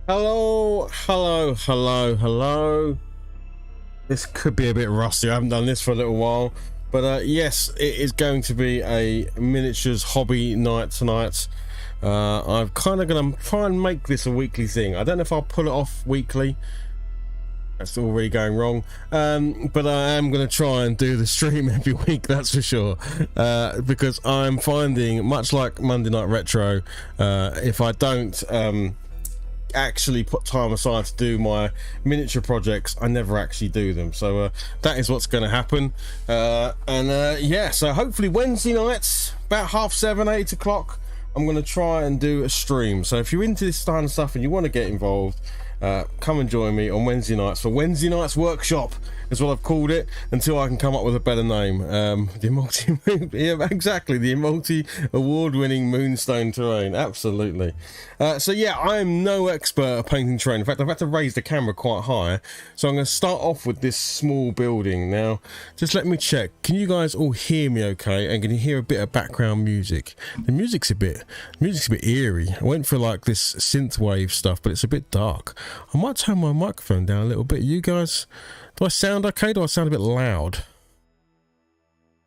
Hello, hello, hello, hello. This could be a bit rusty. I haven't done this for a little while, but yes, it is going to be a miniatures hobby night tonight. I'm kind of going to try and make this a weekly thing. I don't know if I'll pull it off weekly. That's already going wrong, but I am going to try and do the stream every week, that's for sure, because I'm finding, much like Monday Night Retro, if I don't actually put time aside to do my miniature projects, I never actually do them. So that is what's going to happen, yeah, so hopefully Wednesday nights about 7:30, 8 o'clock, I'm going to try and do a stream. So if you're into this kind of stuff and you want to get involved, come and join me on Wednesday nights for Wednesday nights workshop is what I've called it, until I can come up with a better name. Yeah, exactly, the multi-award-winning Moonstone terrain, absolutely. So yeah, I am no expert at painting terrain. In fact, I've had to raise the camera quite high, so I'm going to start off with this small building. Now, just let me check. Can you guys all hear me okay? And can you hear a bit of background music? The music's a bit eerie. I went for like this synthwave stuff, but it's a bit dark. I might turn my microphone down a little bit. You guys, do I sound okay? Do I sound a bit loud?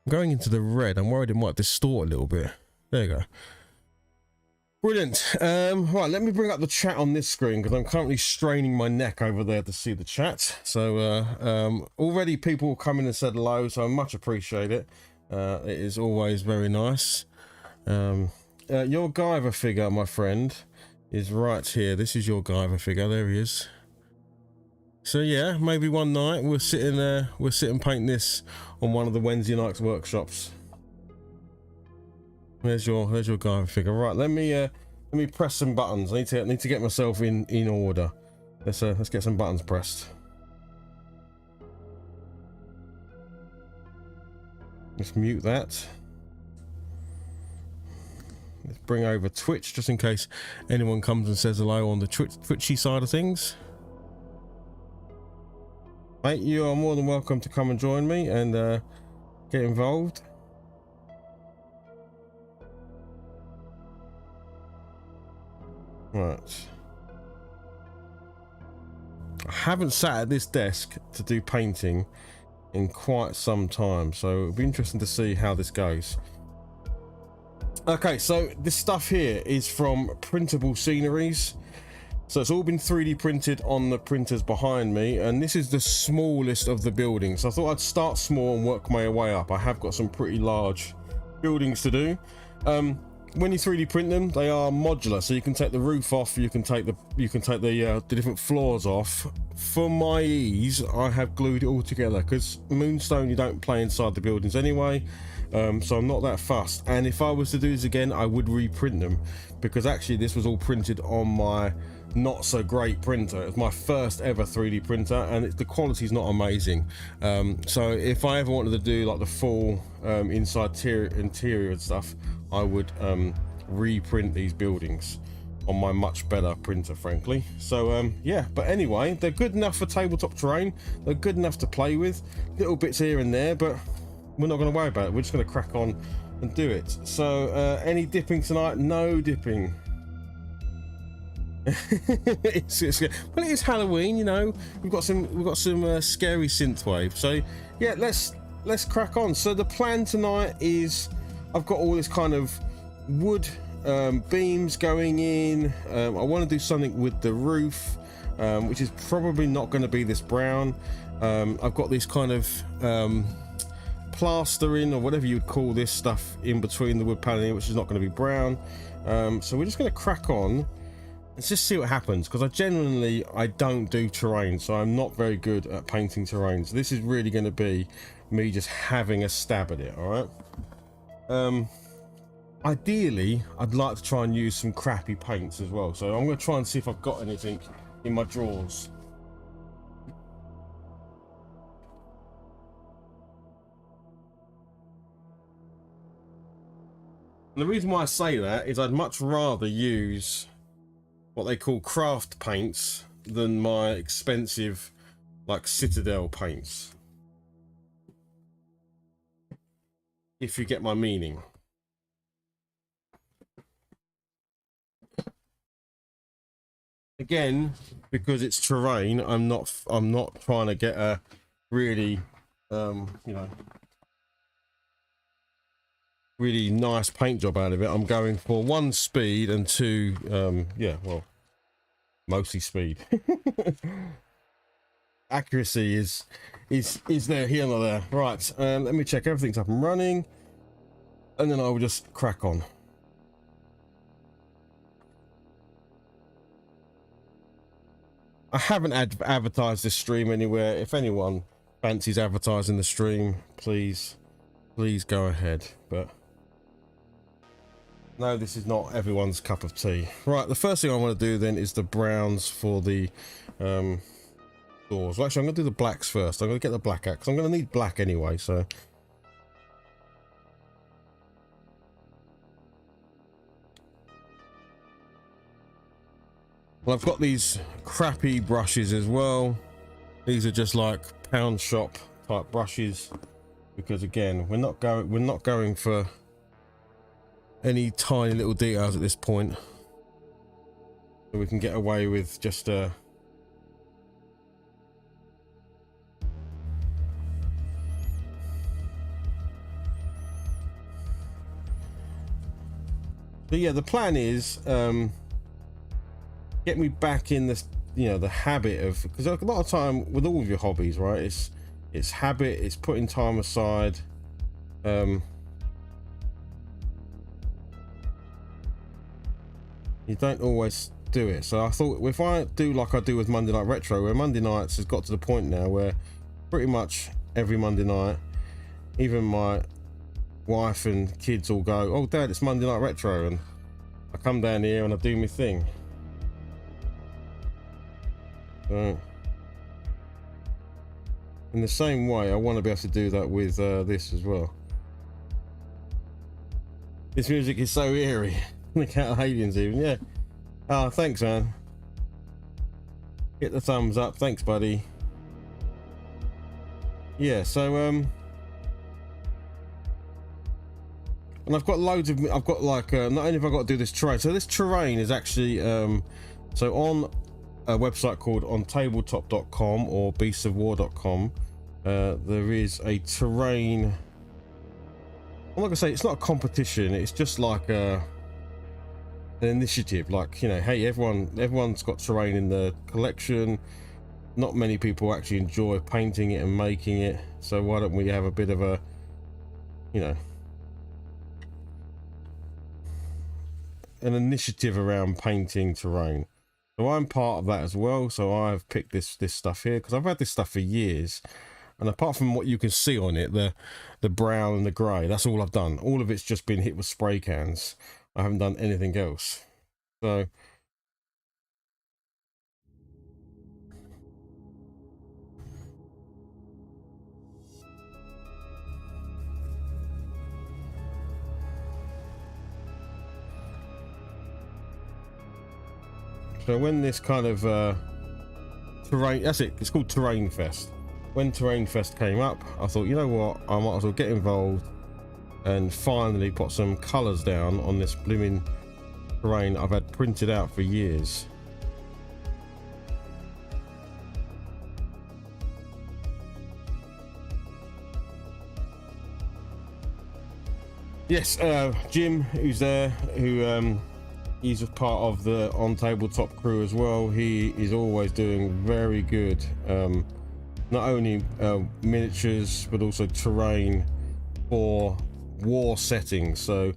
I'm going into the red. I'm worried it might distort a little bit. There you go. Brilliant. Right, let me bring up the chat on this screen because I'm currently straining my neck over there to see the chat. So already people come in and said hello, so I much appreciate it. It is always very nice. Your Guyver figure, my friend, is right here. This is your Guyver figure. There he is. So yeah, maybe one night we'll sit and paint this on one of the Wednesday nights workshops. There's your Guyver figure. Right, let me press some buttons. I need to get myself in order. Let's get some buttons pressed. Let's mute that. Let's bring over Twitch just in case anyone comes and says hello on the Twitchy side of things. Mate, you are more than welcome to come and join me and get involved. Right. I haven't sat at this desk to do painting in quite some time, so it'll be interesting to see how this goes. Okay, so this stuff here is from Printable Sceneries. So it's all been 3D printed on the printers behind me, and this is the smallest of the buildings. So I thought I'd start small and work my way up. I have got some pretty large buildings to do. When you 3D print them, they are modular, so you can take the roof off, you can take the different floors off. For my ease, I have glued it all together because Moonstone, you don't play inside the buildings anyway. So I'm not that fussed, and if I was to do this again, I would reprint them, because actually this was all printed on my not so great printer. It's my first ever 3D printer, and the quality's not amazing. So if I ever wanted to do like the full inside interior and stuff, I would reprint these buildings on my much better printer, frankly. So yeah, but anyway, they're good enough for tabletop terrain. They're good enough to play with, little bits here and there, but we're not going to worry about it. We're just going to crack on and do it. So any dipping tonight? No dipping. Well, it is Halloween, you know. We've got some scary synthwave. So yeah, let's crack on. So the plan tonight is I've got all this kind of wood beams going in. I want to do something with the roof, which is probably not going to be this brown. I've got this kind of plastering, or whatever you would call this stuff, in between the wood paneling, which is not going to be brown. So we're just going to crack on. Let's just see what happens, because I don't do terrain, so I'm not very good at painting terrain. So this is really going to be me just having a stab at it. All right. Ideally, I'd like to try and use some crappy paints as well. So I'm going to try and see if I've got anything in my drawers. And the reason why I say that is I'd much rather use what they call craft paints than my expensive like Citadel paints, if you get my meaning. again, because it's terrain, I'm not trying to get a really you know, really nice paint job out of it. I'm going for 1, speed, and 2 yeah, well, mostly speed. Accuracy is there, here, not there. Right, let me check everything's up and running, and then I will just crack on. I haven't advertised this stream anywhere. If anyone fancies advertising the stream, please go ahead. But no, this is not everyone's cup of tea. Right, the first thing I want to do then is the browns for the doors. Well, actually, I'm going to do the blacks first. I'm going to get the black out because I'm going to need black anyway, so. Well, I've got these crappy brushes as well. These are just like pound shop type brushes, because again, we're not going for any tiny little details at this point, so we can get away with just so yeah, the plan is get me back in this, you know, the habit of, because a lot of time with all of your hobbies, right, it's habit, it's putting time aside. You don't always do it. So I thought if I do like I do with Monday Night Retro, where Monday nights has got to the point now where pretty much every Monday night, even my wife and kids all go, "Oh Dad, it's Monday Night Retro," and I come down here and I do my thing. So in the same way, I want to be able to do that with this as well. This music is so eerie. Look at aliens even, yeah. Oh, thanks, man. Hit the thumbs up, thanks, buddy. Yeah, so and I've got loads of, I've got like not only have I got to do this terrain, so this terrain is actually so on a website called on tabletop.com or beastsofwar.com, there is a terrain. I'm not gonna say it's not a competition, it's just like an initiative, like, you know, hey, everyone's got terrain in the collection. Not many people actually enjoy painting it and making it, so why don't we have a bit of a, you know, an initiative around painting terrain. So I'm part of that as well. So I've picked this stuff here because I've had this stuff for years, and apart from what you can see on it, the brown and the grey, that's all I've done. All of it's just been hit with spray cans. I haven't done anything else. So when this kind of terrain, that's it, it's called Terrain Fest. When Terrain Fest came up, I thought, you know what, I might as well get involved and finally put some colours down on this blooming terrain I've had printed out for years. Yes, Jim, who's there, who he's a part of the on tabletop crew as well. He is always doing very good, not only miniatures but also terrain for war settings, so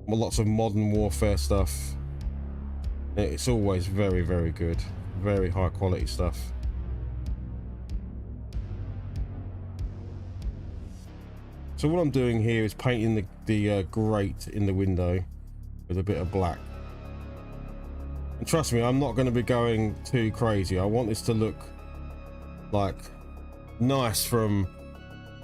lots of modern warfare stuff. It's always very, very good, very high quality stuff. So what I'm doing here is painting the grate in the window with a bit of black. And trust me, I'm not going to be going too crazy. I want this to look like nice from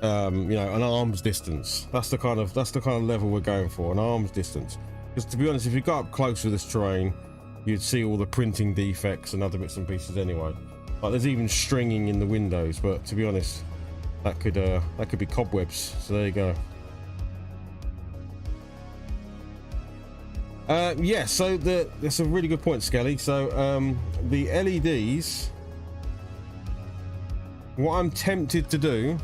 you know, an arm's distance. That's the kind of level we're going for, an arm's distance. Because to be honest, if you got up close with this terrain, you'd see all the printing defects and other bits and pieces anyway. Like there's even stringing in the windows, but to be honest, that could be cobwebs. So there you go. Yeah, so that's a really good point, Skelly. So the LEDs, what I'm tempted to do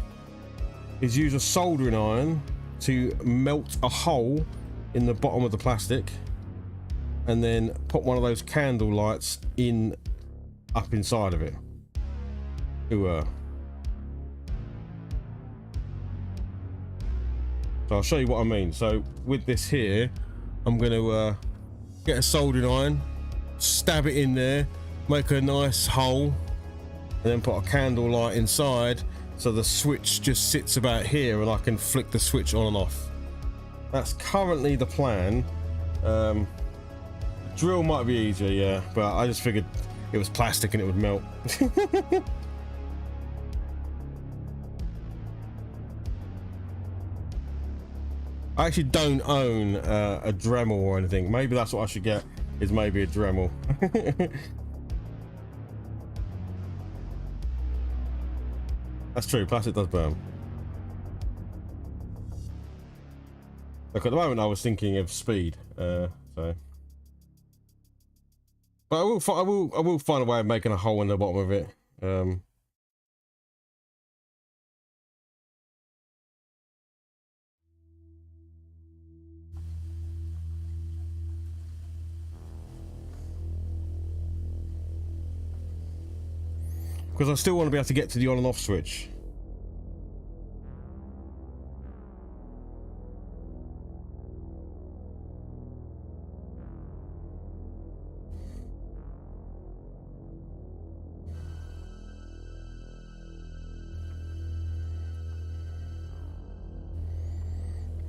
is use a soldering iron to melt a hole in the bottom of the plastic and then put one of those candle lights in up inside of it. So I'll show you what I mean. So with this here, I'm going to get a soldering iron, stab it in there, make a nice hole, and then put a candle light inside so the switch just sits about here and I can flick the switch on and off. That's currently the plan. Drill might be easier, yeah, but I just figured it was plastic and it would melt. I actually don't own a Dremel or anything. Maybe that's what I should get, is maybe a Dremel. That's true, plastic does burn. Look, at the moment I was thinking of speed, so. But I will find a way of making a hole in the bottom of it. Because I still want to be able to get to the on and off switch.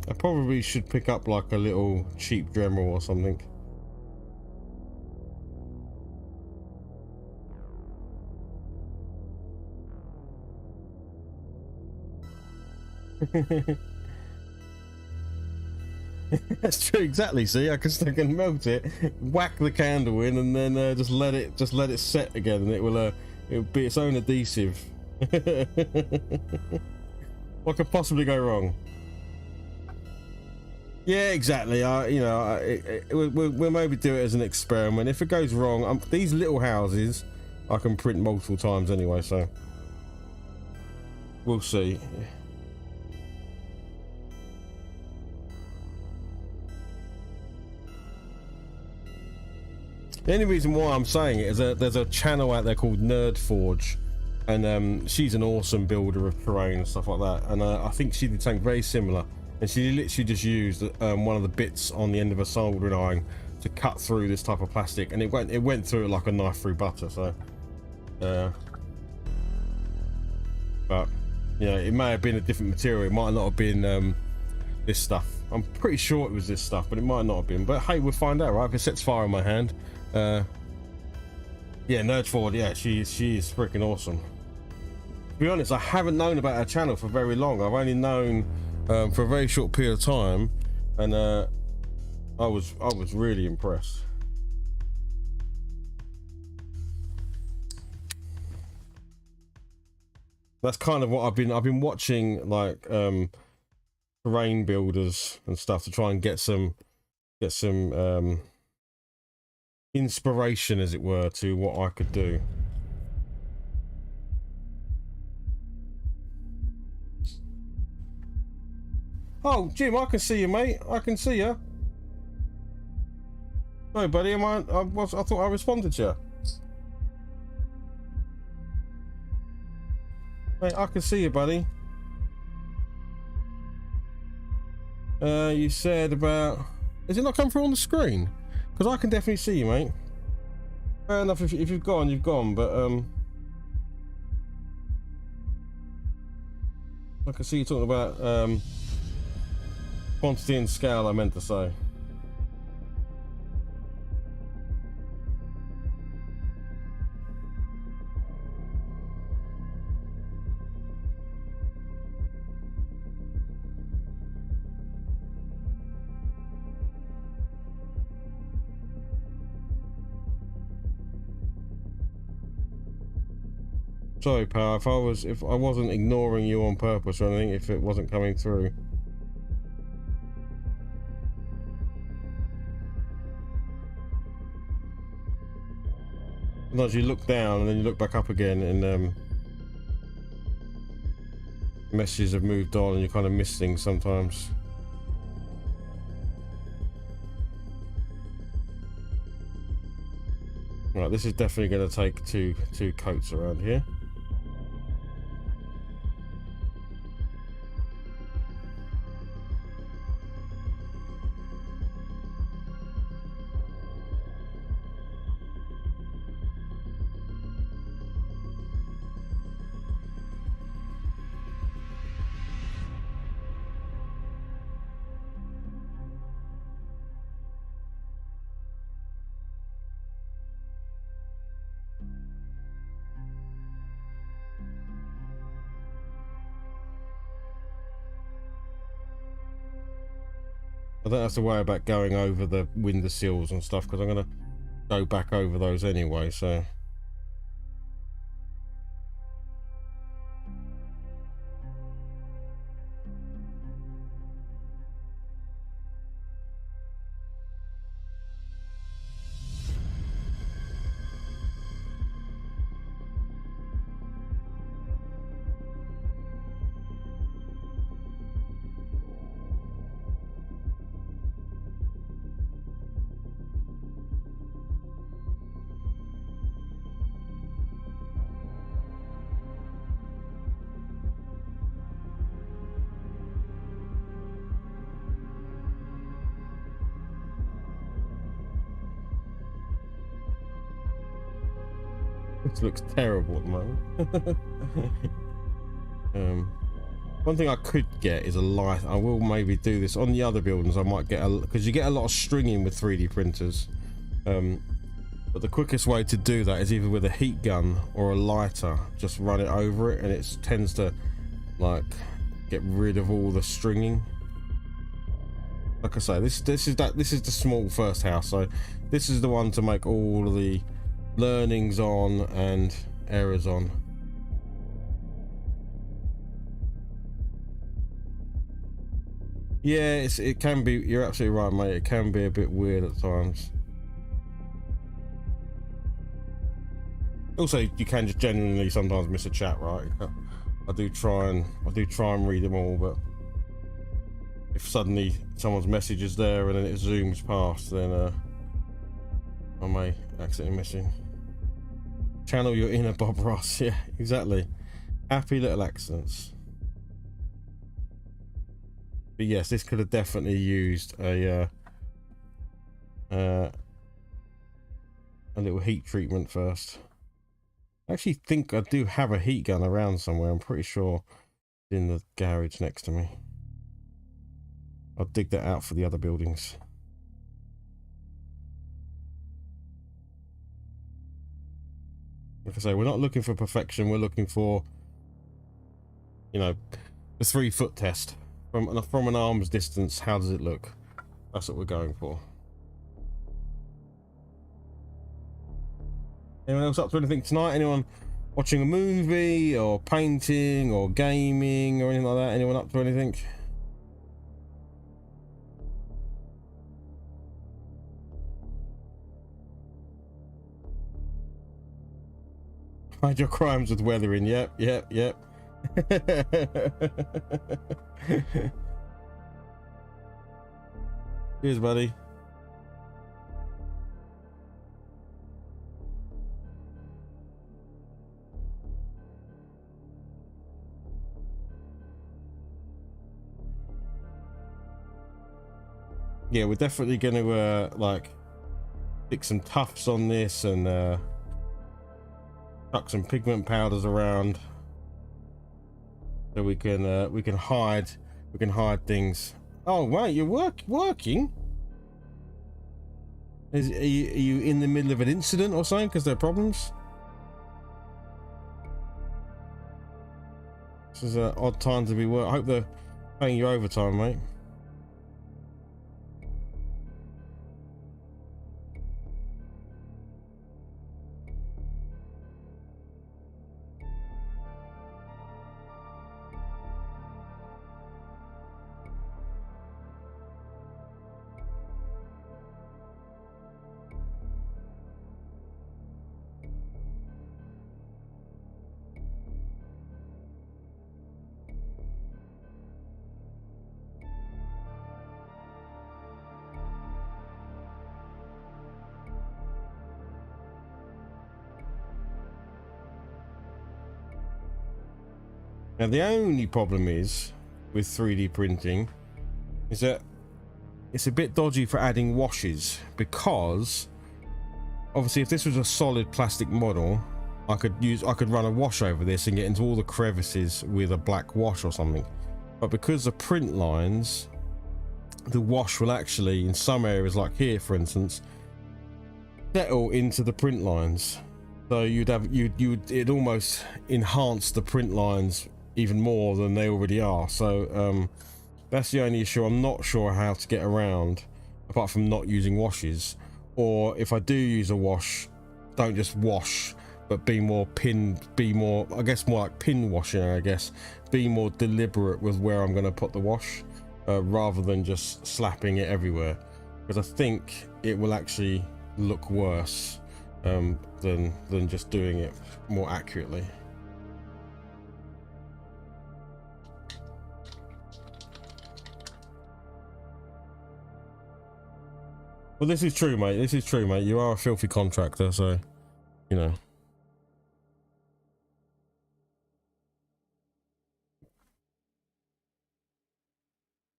I probably should pick up like a little cheap Dremel or something. That's true, exactly. See, I can melt it, whack the candle in, and then just let it set again, and it'll be its own adhesive. What could possibly go wrong? Yeah, exactly. We'll maybe do it as an experiment. If it goes wrong, these little houses I can print multiple times anyway, so we'll see. The only reason why I'm saying it is that there's a channel out there called Nerd Forge, and she's an awesome builder of terrain and stuff like that. And I think she did something very similar. And she literally just used one of the bits on the end of a soldering iron to cut through this type of plastic, and it went through it like a knife through butter. So, but you know, it may have been a different material. It might not have been this stuff. I'm pretty sure it was this stuff, but it might not have been. But hey, we'll find out, right? If it sets fire in my hand. Yeah, Nerd Ford. Yeah, she is freaking awesome. To be honest, I haven't known about her channel for very long. I've only known for a very short period of time, and I was really impressed. That's kind of what I've been watching, like terrain builders and stuff, to try and get some inspiration, as it were, to what I could do. Oh, Jim, I can see you, mate. I can see you. Hey, buddy, I thought I responded to you. Mate, I can see you, buddy. You said about... Is it not come through on the screen? Because I can definitely see you, mate. Fair enough, if you've gone, you've gone, but... I can see you talking about... quantity and scale, I meant to say. Sorry, pal, if I wasn't ignoring you on purpose or anything, if it wasn't coming through. Sometimes you look down and then you look back up again, and messages have moved on, and you kind of miss things sometimes. Right, this is definitely going to take two coats around here. I don't have to worry about going over the window sills and stuff because I'm going to go back over those anyway, so. This looks terrible at the moment. One thing I could get is a light. I will maybe do this on the other buildings. I might get because you get a lot of stringing with 3D printers. But the quickest way to do that is either with a heat gun or a lighter. Just run it over it, and it tends to like get rid of all the stringing. Like I say, this is the small first house, so this is the one to make all of the learnings on and errors on. Yeah, it can be. You're absolutely right, mate. It can be a bit weird at times. Also, you can just genuinely sometimes miss a chat, right? I do try and read them all, but if suddenly someone's message is there and then it zooms past, then I may accidentally miss it. Channel your inner Bob Ross. Yeah, exactly. Happy little accidents. But yes, this could have definitely used a little heat treatment first. I actually think I do have a heat gun around somewhere. I'm pretty sure it's in the garage next to me. I'll dig that out for the other buildings. Like I say, we're not looking for perfection. We're looking for, you know, the 3-foot test. From an arm's distance, how does it look? That's what we're going for. Anyone else up to anything tonight? Anyone watching a movie or painting or gaming or anything like that? Anyone up to anything? Hide your crimes with weathering. Yep. Cheers, buddy. Yeah, we're definitely going to like stick some tufts on this and chuck some pigment powders around so we can hide things. Oh wait, you're working? Are you in the middle of an incident or something because there are problems? This is an odd time to be work. I hope they're paying you overtime, mate. Now the only problem is with 3D printing is that it's a bit dodgy for adding washes, because obviously if this was a solid plastic model, I could run a wash over this and get into all the crevices with a black wash or something. But because the print lines, the wash will actually, in some areas like here for instance, settle into the print lines. So it'd almost enhance the print lines even more than they already are. So that's the only issue I'm not sure how to get around, apart from not using washes. Or if I do use a wash, don't just wash, but be more I guess more like pin washing, I guess. Be more deliberate with where I'm going to put the wash, rather than just slapping it everywhere, because I think it will actually look worse than just doing it more accurately. Well, this is true, mate. This is true, mate. You are a filthy contractor, so, you know.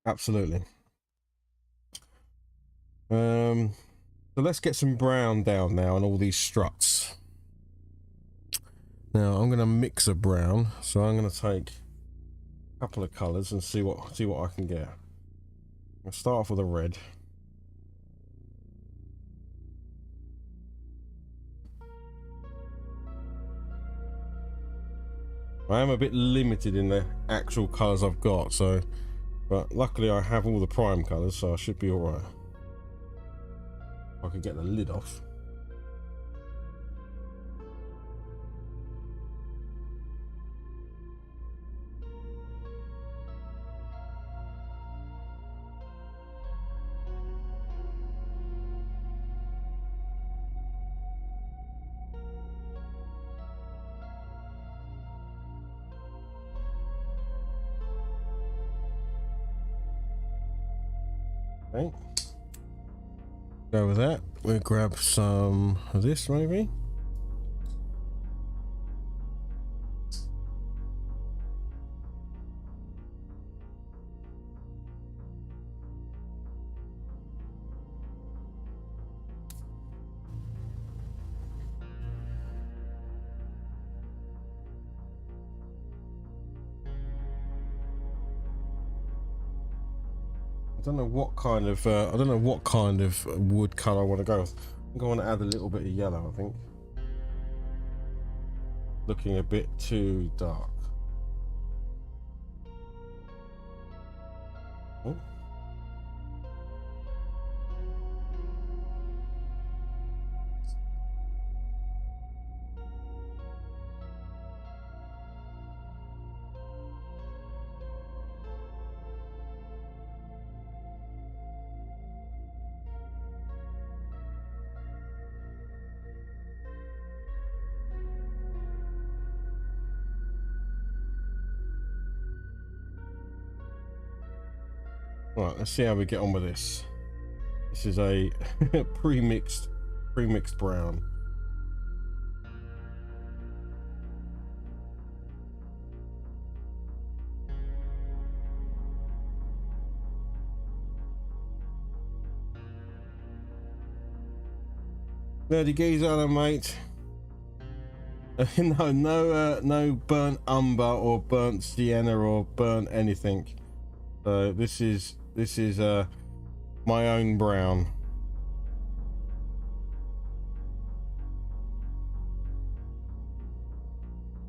Absolutely. So let's get some brown down now on all these struts. Now I'm going to mix a brown, so I'm going to take a couple of colours and see what I can get. I'll start off with a red. I am a bit limited in the actual colours I've got, so, but luckily I have all the prime colours, so I should be alright. I can get the lid off. Okay. Go with that. We'll grab some of this maybe. I don't know what kind of wood color I want to go with. I think I want to add a little bit of yellow, I think. Looking a bit too dark. Oh. Right, let's see how we get on with this. This is a pre-mixed brown. Nerdy geezer, then, mate. No burnt umber or burnt sienna or burnt anything. So this is my own brown.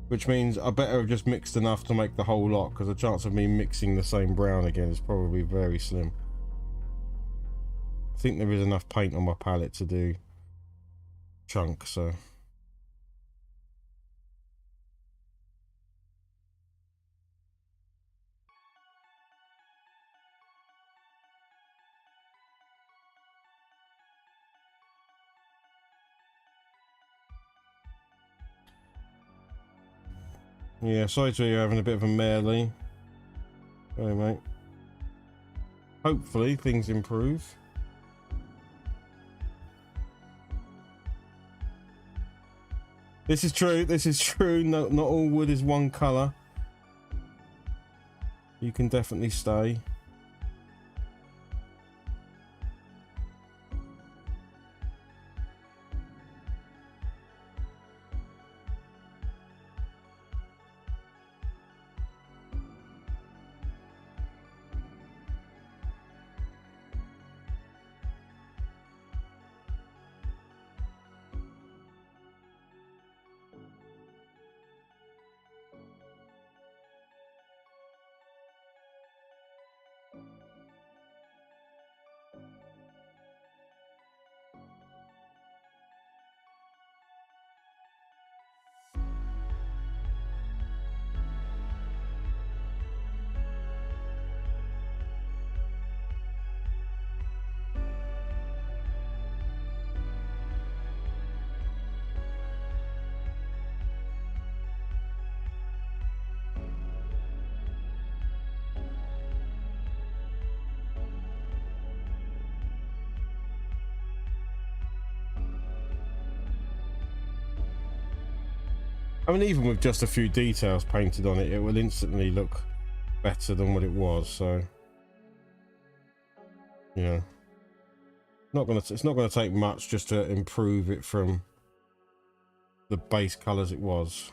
Which means I better have just mixed enough to make the whole lot, because the chance of me mixing the same brown again is probably very slim. I think there is enough paint on my palette to do chunk, so. Yeah, sorry to you having a bit of a melee. Sorry, mate. Hopefully things improve. This is true. This is true. No, not all wood is one color. You can definitely stay. I mean, even with just a few details painted on it, it will instantly look better than what it was. So, you know, it's not gonna take much just to improve it from the base colors it was.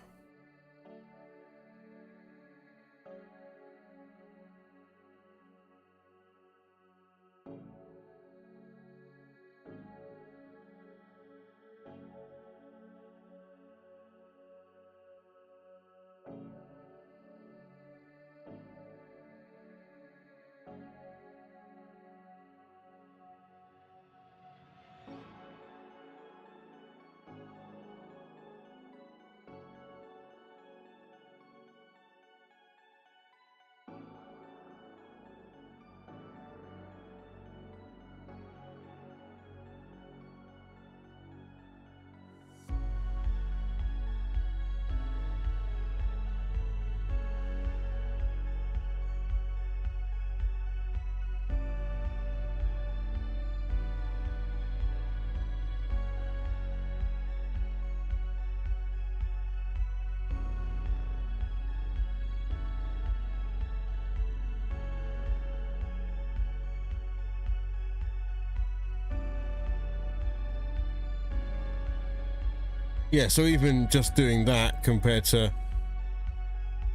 Yeah, so even just doing that compared to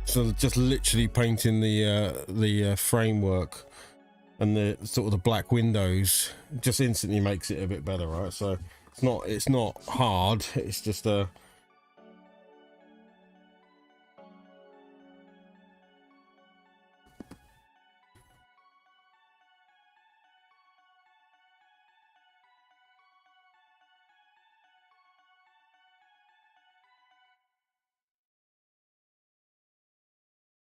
just literally painting the framework and the sort of the black windows just instantly makes it a bit better, right? So it's not hard, it's just a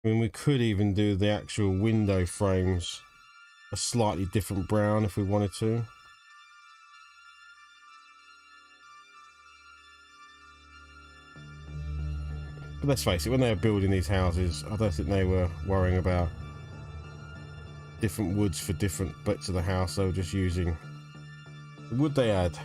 I mean, we could even do the actual window frames a slightly different brown if we wanted to. But let's face it, when they were building these houses, I don't think they were worrying about different woods for different bits of the house. They were just using the wood they had.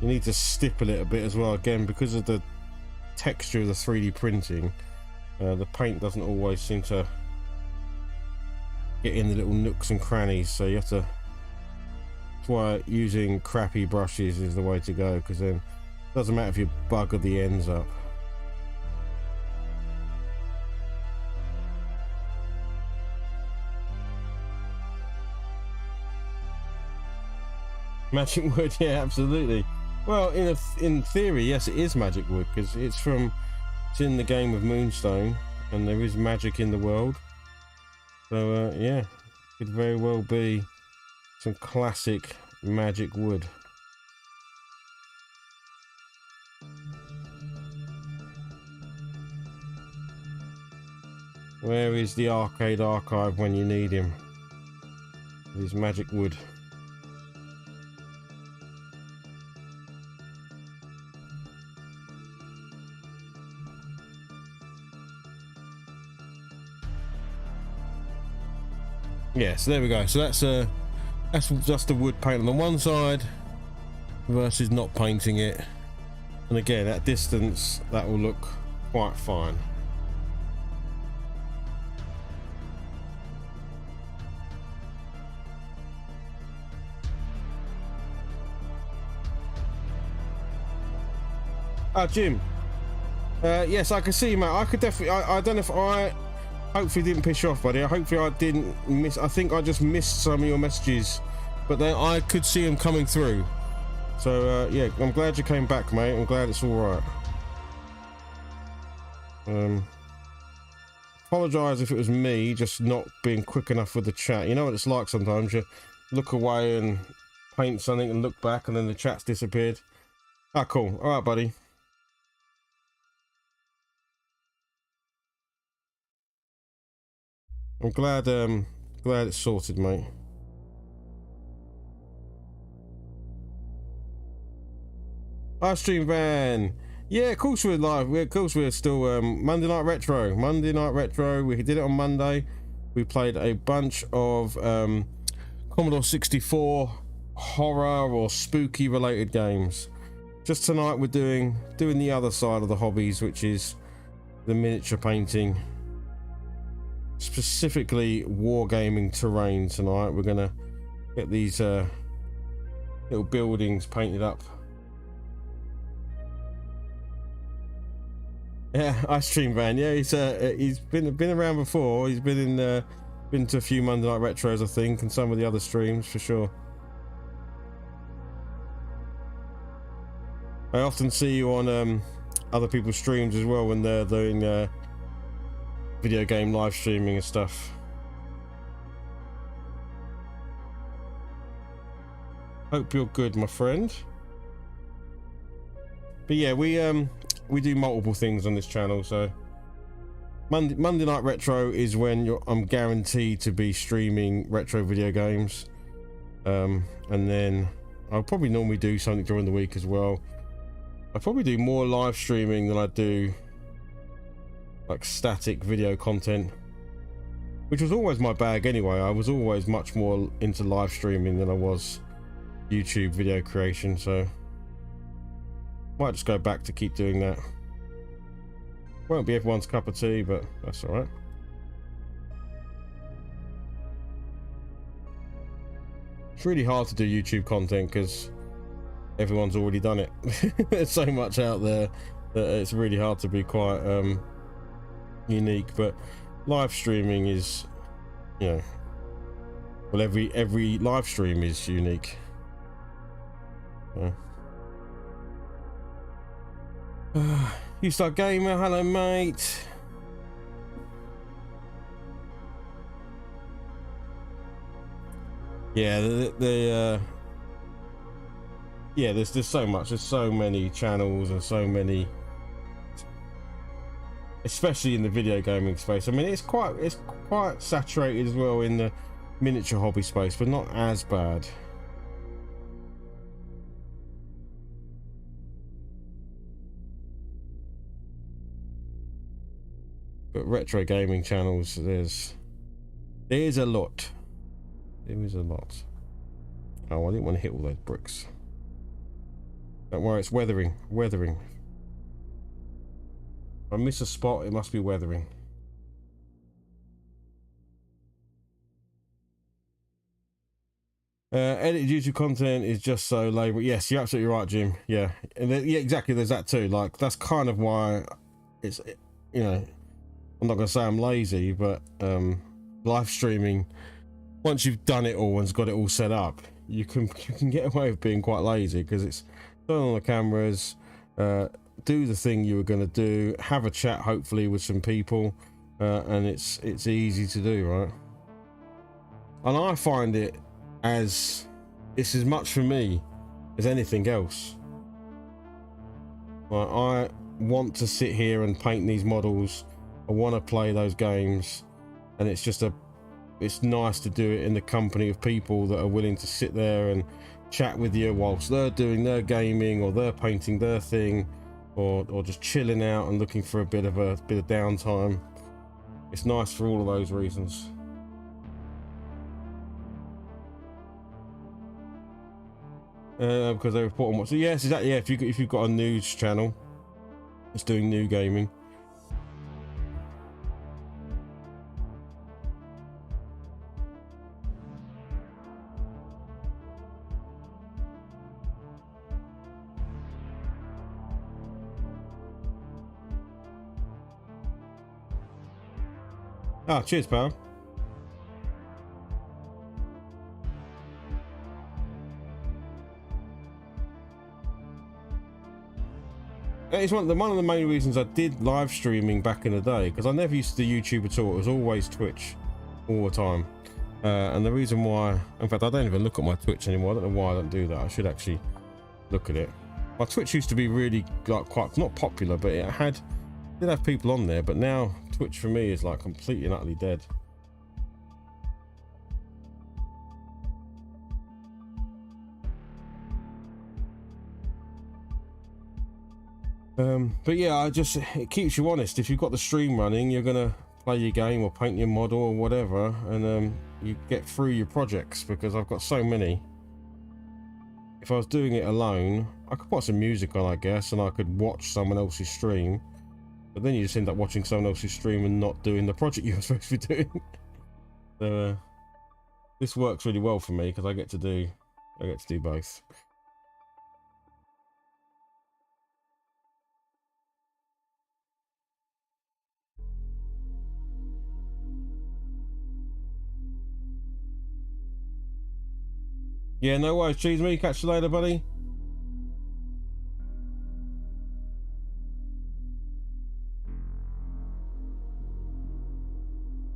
You need to stipple it a bit as well, again, because of the texture of the 3D printing. The paint doesn't always seem to get in the little nooks and crannies, so you have to, that's why using crappy brushes is the way to go, because then it doesn't matter if you bugger the ends up. Magic wood, yeah, absolutely. Well, in theory, yes, it is magic wood, because it's in the game of Moonstone, and there is magic in the world. So yeah, could very well be some classic magic wood. Where is the arcade archive when you need him? His magic wood. Yeah, so there we go. So that's That's just the wood paint on the one side versus not painting it. And again, at distance, that will look quite fine. Jim. Yes, I can see you, mate. I could definitely. I don't know if I hopefully didn't piss you off, buddy. Hopefully I didn't miss. I think I just missed some of your messages, but then I could see them coming through. So yeah, I'm glad you came back, mate. I'm glad it's all right. Apologise if it was me just not being quick enough with the chat. You know what it's like sometimes. You look away and paint something and look back, and then the chat's disappeared. Ah, cool. All right, buddy. I'm glad it's sorted, mate. Our stream van. Yeah, of course we're live. Of course we're still Monday Night Retro. Monday Night Retro. We did it on Monday. We played a bunch of Commodore 64 horror or spooky related games. Just tonight we're doing the other side of the hobbies, which is the miniature painting. Specifically wargaming terrain tonight. We're gonna get these little buildings painted up. Yeah, ice stream van. Yeah, he's been around before. He's been to a few Monday Night Retros, I think, and some of the other streams for sure. I often see you on other people's streams as well when they're doing video game live streaming and stuff. Hope you're good, my friend. But yeah, we do multiple things on this channel. So Monday Night Retro is when I'm guaranteed to be streaming retro video games, and then I'll probably normally do something during the week as well. I probably do more live streaming than I do like static video content, which was always my bag anyway. I was always much more into live streaming than I was YouTube video creation, so might just go back to keep doing that. Won't be everyone's cup of tea, but that's all right. It's really hard to do YouTube content because everyone's already done it. There's so much out there that it's really hard to be quite unique, but live streaming is, you know, well, every live stream is unique. You start gamer. Hello, mate. Yeah, yeah, there's so much. There's so many channels and so many, especially in the video gaming space. I mean, it's quite saturated as well in the miniature hobby space, but not as bad. But retro gaming channels, there's a lot. There is a lot. Oh, I didn't want to hit all those bricks. Don't worry, it's weathering. If I miss a spot, it must be weathering. Edited YouTube content is just so labor. Yes, you're absolutely right, Jim. Yeah, and yeah, exactly. There's that too. Like, that's kind of why it's, you know, I'm not gonna say I'm lazy, but live streaming, once you've done it all and got it all set up, you can get away with being quite lazy, because it's turn on the cameras, do the thing you were going to do, have a chat hopefully with some people, and it's easy to do, right? And I find it's as much for me as anything else. Like, I want to sit here and paint these models. I want to play those games, and it's nice to do it in the company of people that are willing to sit there and chat with you whilst they're doing their gaming, or they're painting their thing, or just chilling out and looking for a bit of downtime. It's nice for all of those reasons. because they report on what. So yes, exactly. Yeah, if you've got a news channel, it's doing new gaming. Ah, cheers, pal. It's one of the main reasons I did live streaming back in the day, because I never used to do YouTube at all. It was always Twitch all the time. And the reason why, in fact, I don't even look at my Twitch anymore. I don't know why I don't do that. I should actually look at it. My Twitch used to be really like quite not popular, but it did have people on there. But now Twitch for me is like completely and utterly dead. But yeah, it keeps you honest. If you've got the stream running, you're gonna play your game or paint your model or whatever, and you get through your projects, because I've got so many. If I was doing it alone, I could put some music on, I guess, and I could watch someone else's stream, but then you just end up watching someone else's stream and not doing the project you were supposed to be doing. So this works really well for me, because I get to do both. Yeah, no worries, cheese me. Catch you later, buddy.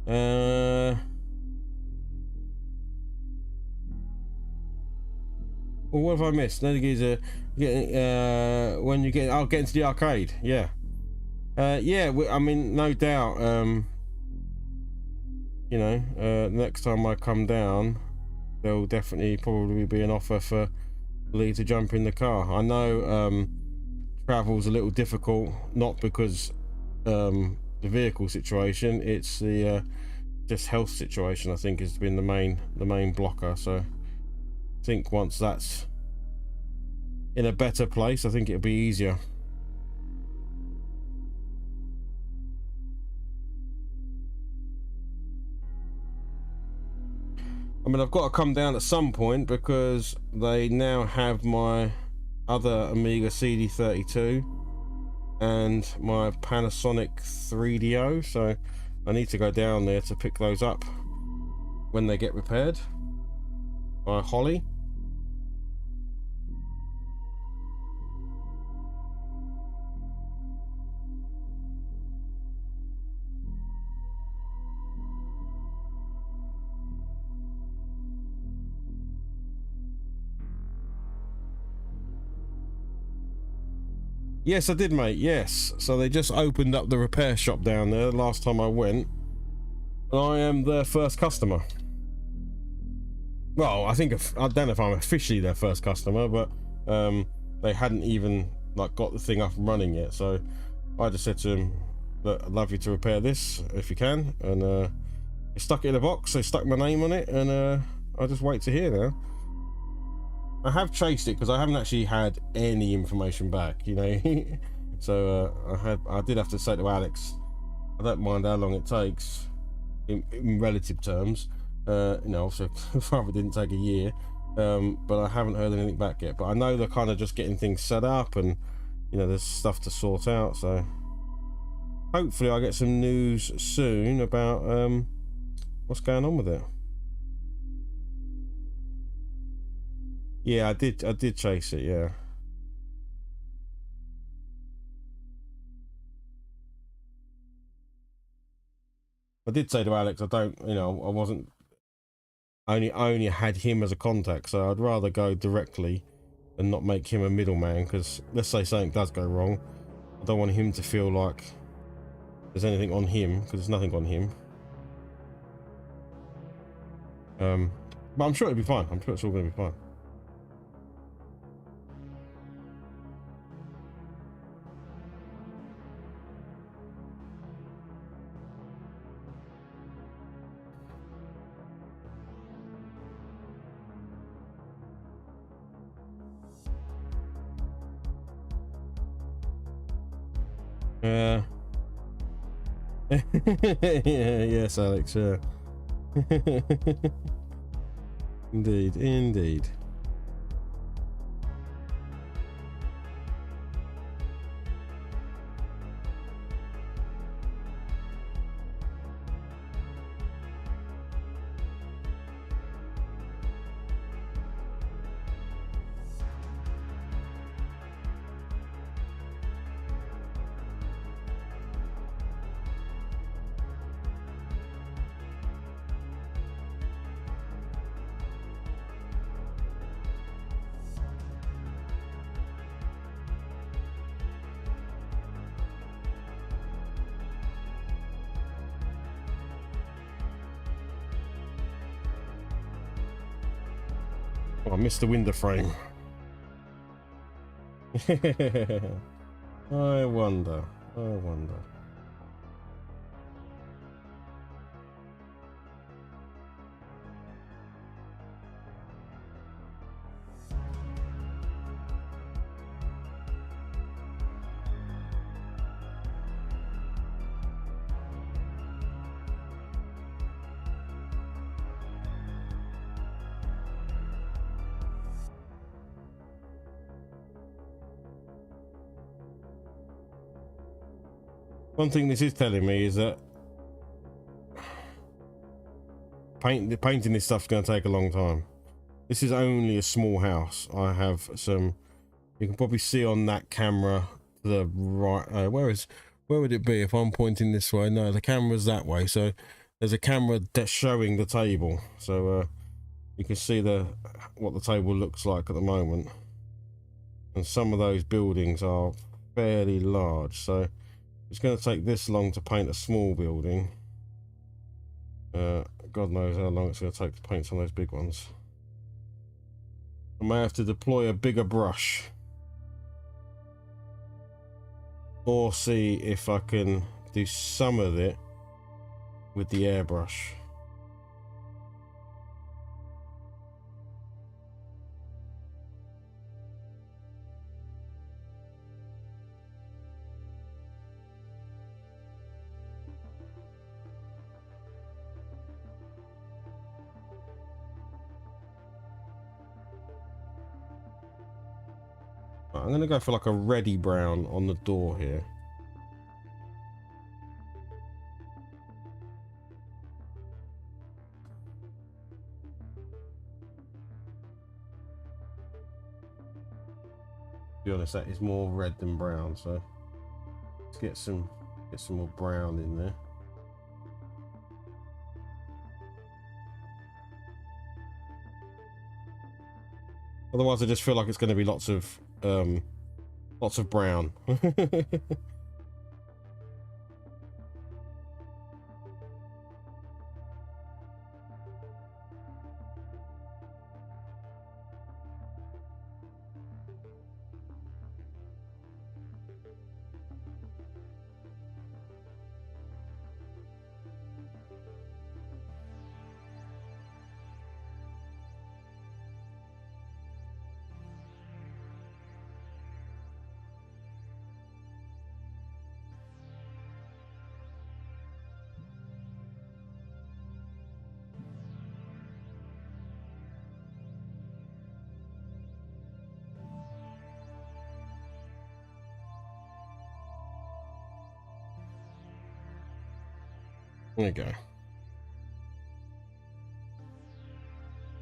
Well, what have I missed? When you get into the arcade, yeah. Yeah, I mean, no doubt. Next time I come down, there'll definitely probably be an offer for Lee to jump in the car. I know travel's a little difficult, not because the vehicle situation, it's the just health situation, I think, has been the main blocker. So I think once that's in a better place, I think it'll be easier. I mean, I've got to come down at some point, because they now have my other Amiga CD32 and my Panasonic 3DO, so I need to go down there to pick those up when they get repaired by Holly. Yes, I did, mate. Yes. So they just opened up the repair shop down there the last time I went, and I am their first customer. Well, I don't know if I'm officially their first customer, but they hadn't even like got the thing up and running yet. So I just said to them, "Look, I'd love you to repair this if you can," and they stuck it in a box. They stuck my name on it, and I just wait to hear now. I have chased it because I haven't actually had any information back, you know. So I did have to say to Alex, I don't mind how long it takes in relative terms. Obviously it didn't take a year, but I haven't heard anything back yet. But I know they're kind of just getting things set up, and there's stuff to sort out. So hopefully I get some news soon about what's going on with it. Yeah, I did chase it, yeah. I did say to Alex, I wasn't only had him as a contact, so I'd rather go directly and not make him a middleman, because let's say something does go wrong, I don't want him to feel like there's anything on him, because there's nothing on him. But I'm sure it'll be fine. I'm sure it's all going to be fine. Yeah. Yes, Alex. Yeah. Indeed, indeed. Oh, I missed the window frame. I wonder. I wonder. One thing this is telling me is that painting this stuff's going to take a long time. This is only a small house. I have some. You can probably see on that camera to the right. Where would it be if I'm pointing this way? No, the camera's that way. So there's a camera that's showing the table. So you can see what the table looks like at the moment. And some of those buildings are fairly large. So it's going to take this long to paint a small building. God knows how long it's going to take to paint some of those big ones. I may have to deploy a bigger brush, or see if I can do some of it with the airbrush. I'm going to go for like a reddy brown on the door here. To be honest, that is more red than brown, so let's get some more brown in there. Otherwise, I just feel like it's going to be lots of brown. There you go.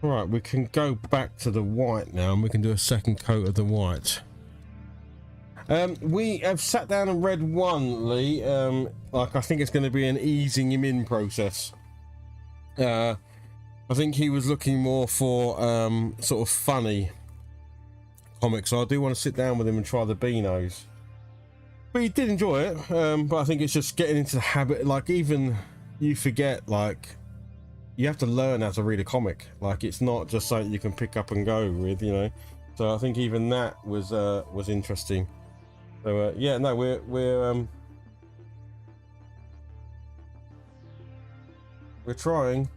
Right, we can go back to the white now, and we can do a second coat of the white. We have sat down and read one, Lee. Like, I think it's going to be an easing him in process. I think he was looking more for sort of funny comics, so I do want to sit down with him and try the Beanos. But he did enjoy it, but I think it's just getting into the habit. Like, even you forget, like, you have to learn how to read a comic. Like, it's not just something you can pick up and go with, you know. So I think even that was interesting. So yeah, no, we're trying.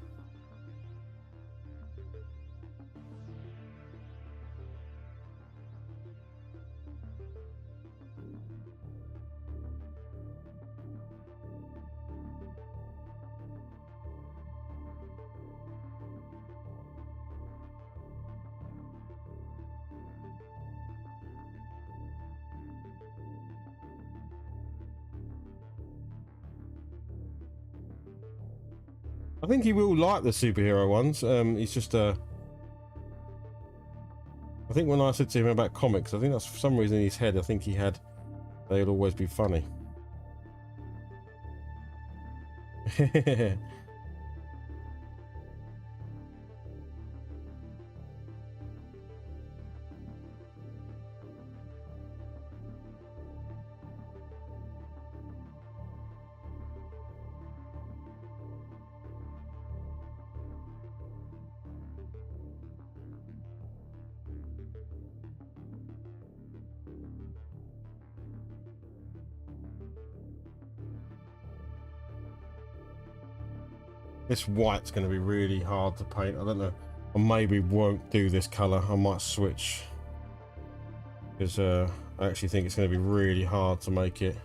I think he will like the superhero ones. He's just I think when I said to him about comics, I think that's for some reason in his head, I think he had they'd always be funny. This white's going to be really hard to paint. I don't know. I maybe won't do this color. I might switch because I actually think it's going to be really hard to make it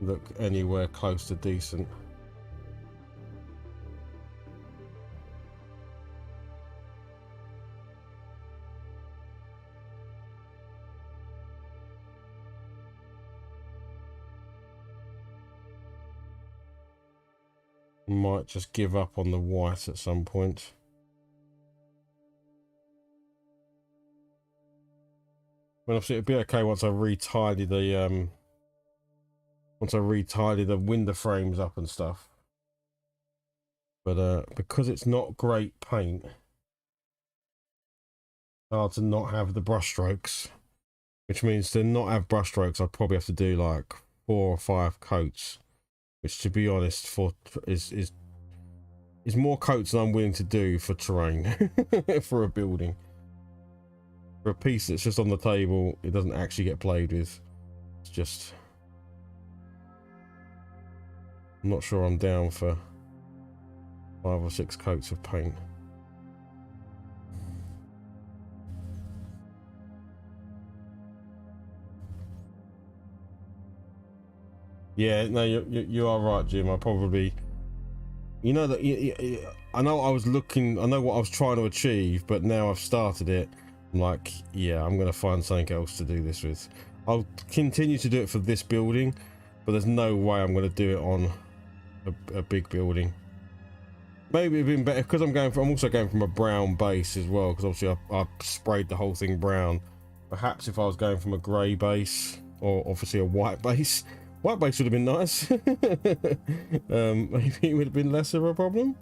look anywhere close to decent. Might just give up on the white at some point. Well, obviously it'd be okay once I retidy the window frames up and stuff. But because it's not great paint, hard to not have the brush strokes, which means to not have brush strokes, I probably have to do like 4 or 5 coats, which, to be honest, is more coats than I'm willing to do for terrain. For a building, for a piece that's just on the table, it doesn't actually get played with. It's just, I'm not sure I'm down for 5 or 6 coats of paint. Yeah, no, you are right, Jim. I probably, you know, that I know I was looking, I know what I was trying to achieve, but now I've started it, I'm like, yeah, I'm gonna find something else to do this with. I'll continue to do it for this building, but there's no way I'm gonna do it on a big building. Maybe it'd been better because I'm also going from a brown base as well, because obviously I sprayed the whole thing brown. Perhaps if I was going from a grey base, or obviously a white base. White base would have been nice. Maybe it would have been less of a problem.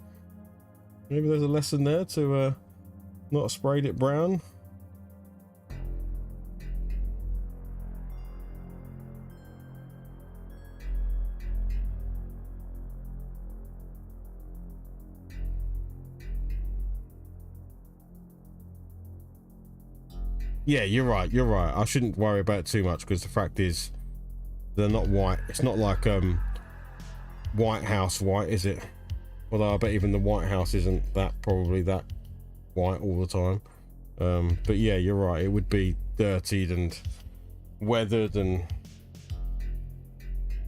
Maybe there's a lesson there to not have sprayed it brown. Yeah, you're right. You're right. I shouldn't worry about it too much because the fact is, they're not white. It's not like White House white, is it? Although I bet even the White House isn't probably that white all the time. But yeah, you're right. It would be dirtied and weathered and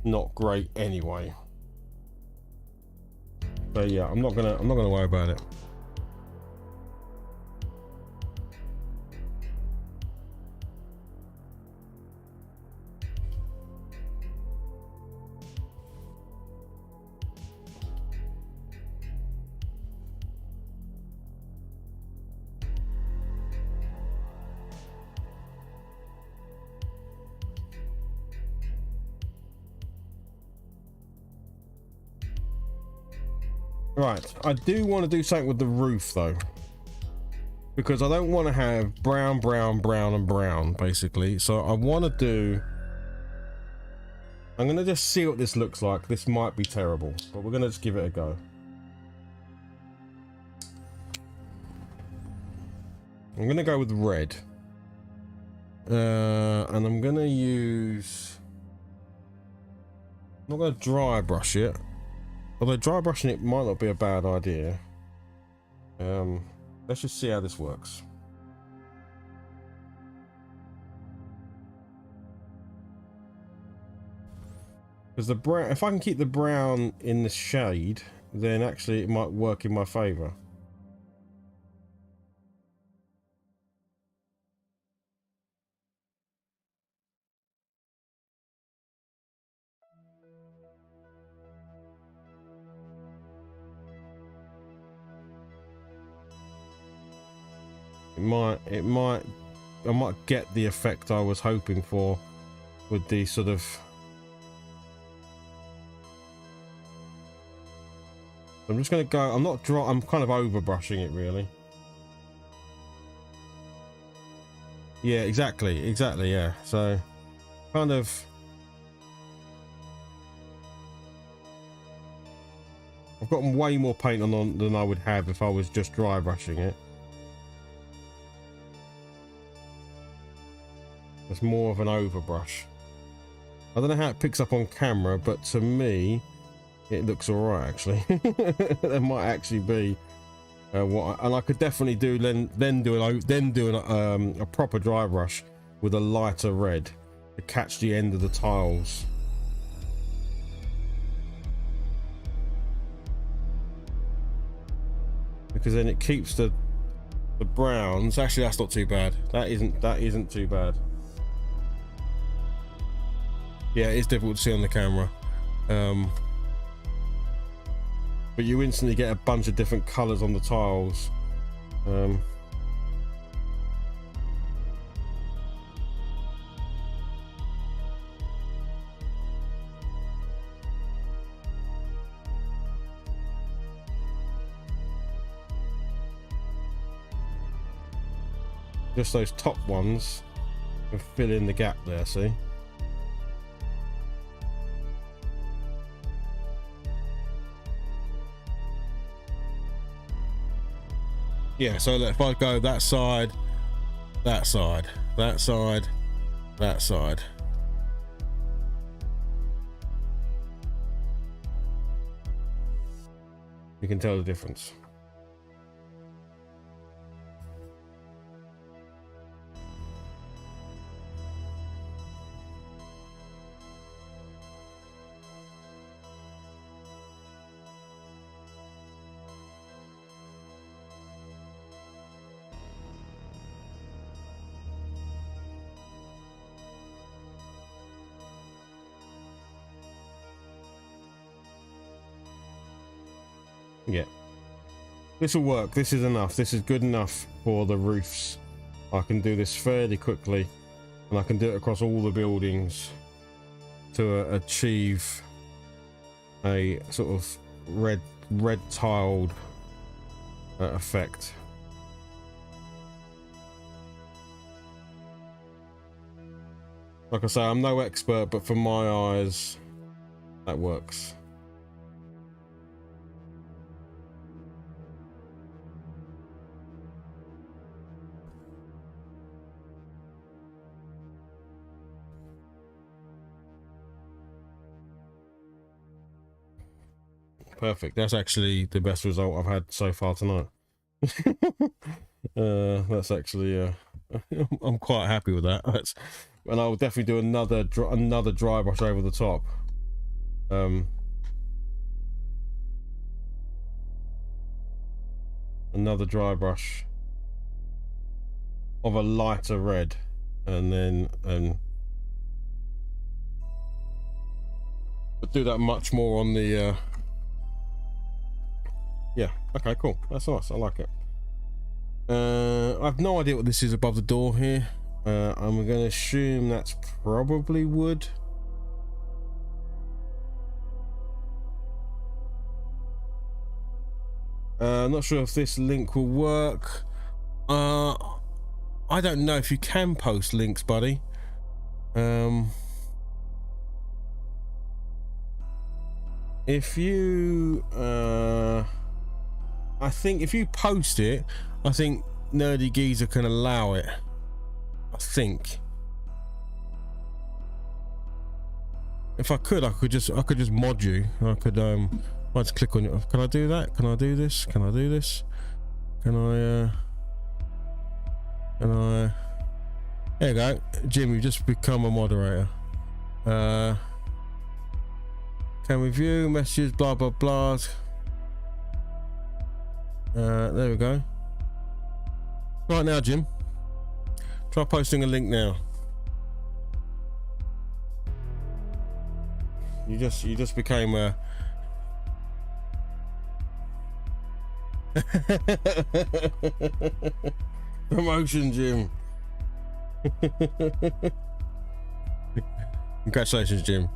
not great anyway. But yeah, I'm not gonna worry about it. Right, I do want to do something with the roof though, because I don't want to have brown, brown, brown, and brown basically. So I want to do, I'm going to just see what this looks like. This might be terrible, but we're going to just give it a go. I'm going to go with red. And I'm going to use, I'm not going to dry brush it. Although dry brushing it might not be a bad idea. Let's just see how this works. Because the brown, if I can keep the brown in the shade, then actually it might work in my favor. I might get the effect I was hoping for with the sort of. I'm just going to go. I'm not dry. I'm kind of over brushing it really. Yeah, exactly, yeah. So kind of. I've got way more paint on than I would have if I was just dry brushing it. It's more of an overbrush. I don't know how it picks up on camera, but to me, it looks alright actually. There might actually be and I could definitely do then do a proper dry brush with a lighter red to catch the end of the tiles. Because then it keeps the browns. Actually, that's not too bad. That isn't too bad. Yeah, it's difficult to see on the camera, but you instantly get a bunch of different colors on the tiles. Just those top ones and fill in the gap there, see? Yeah, so if I go that side, that side, that side, that side. You can tell the difference. Yeah, this will work. This is enough. This is good enough for the roofs. I can do this fairly quickly, and I can do it across all the buildings to achieve a sort of red tiled effect. Like I say, I'm no expert, but for my eyes, that works. Perfect. That's actually the best result I've had so far tonight. That's actually I'm quite happy with that. And I'll definitely do another dry brush over the top. Another dry brush of a lighter red, and then but do that much more on the yeah, okay, cool. That's nice. I like it. I've no idea what this is above the door here. I'm going to assume that's probably wood. Not sure if this link will work. I don't know if you can post links, buddy. If you I think if you post it, I think Nerdy Geezer can allow it. I think. If I could just mod you. I could I just click on it. Can I do that? Can I do this? Can I do this? Can I there you go. Jim, you've just become a moderator. Can we view messages, blah blah blah. There we go. Right now, Jim, try posting a link now. You just became a Promotion, Jim. Congratulations, Jim.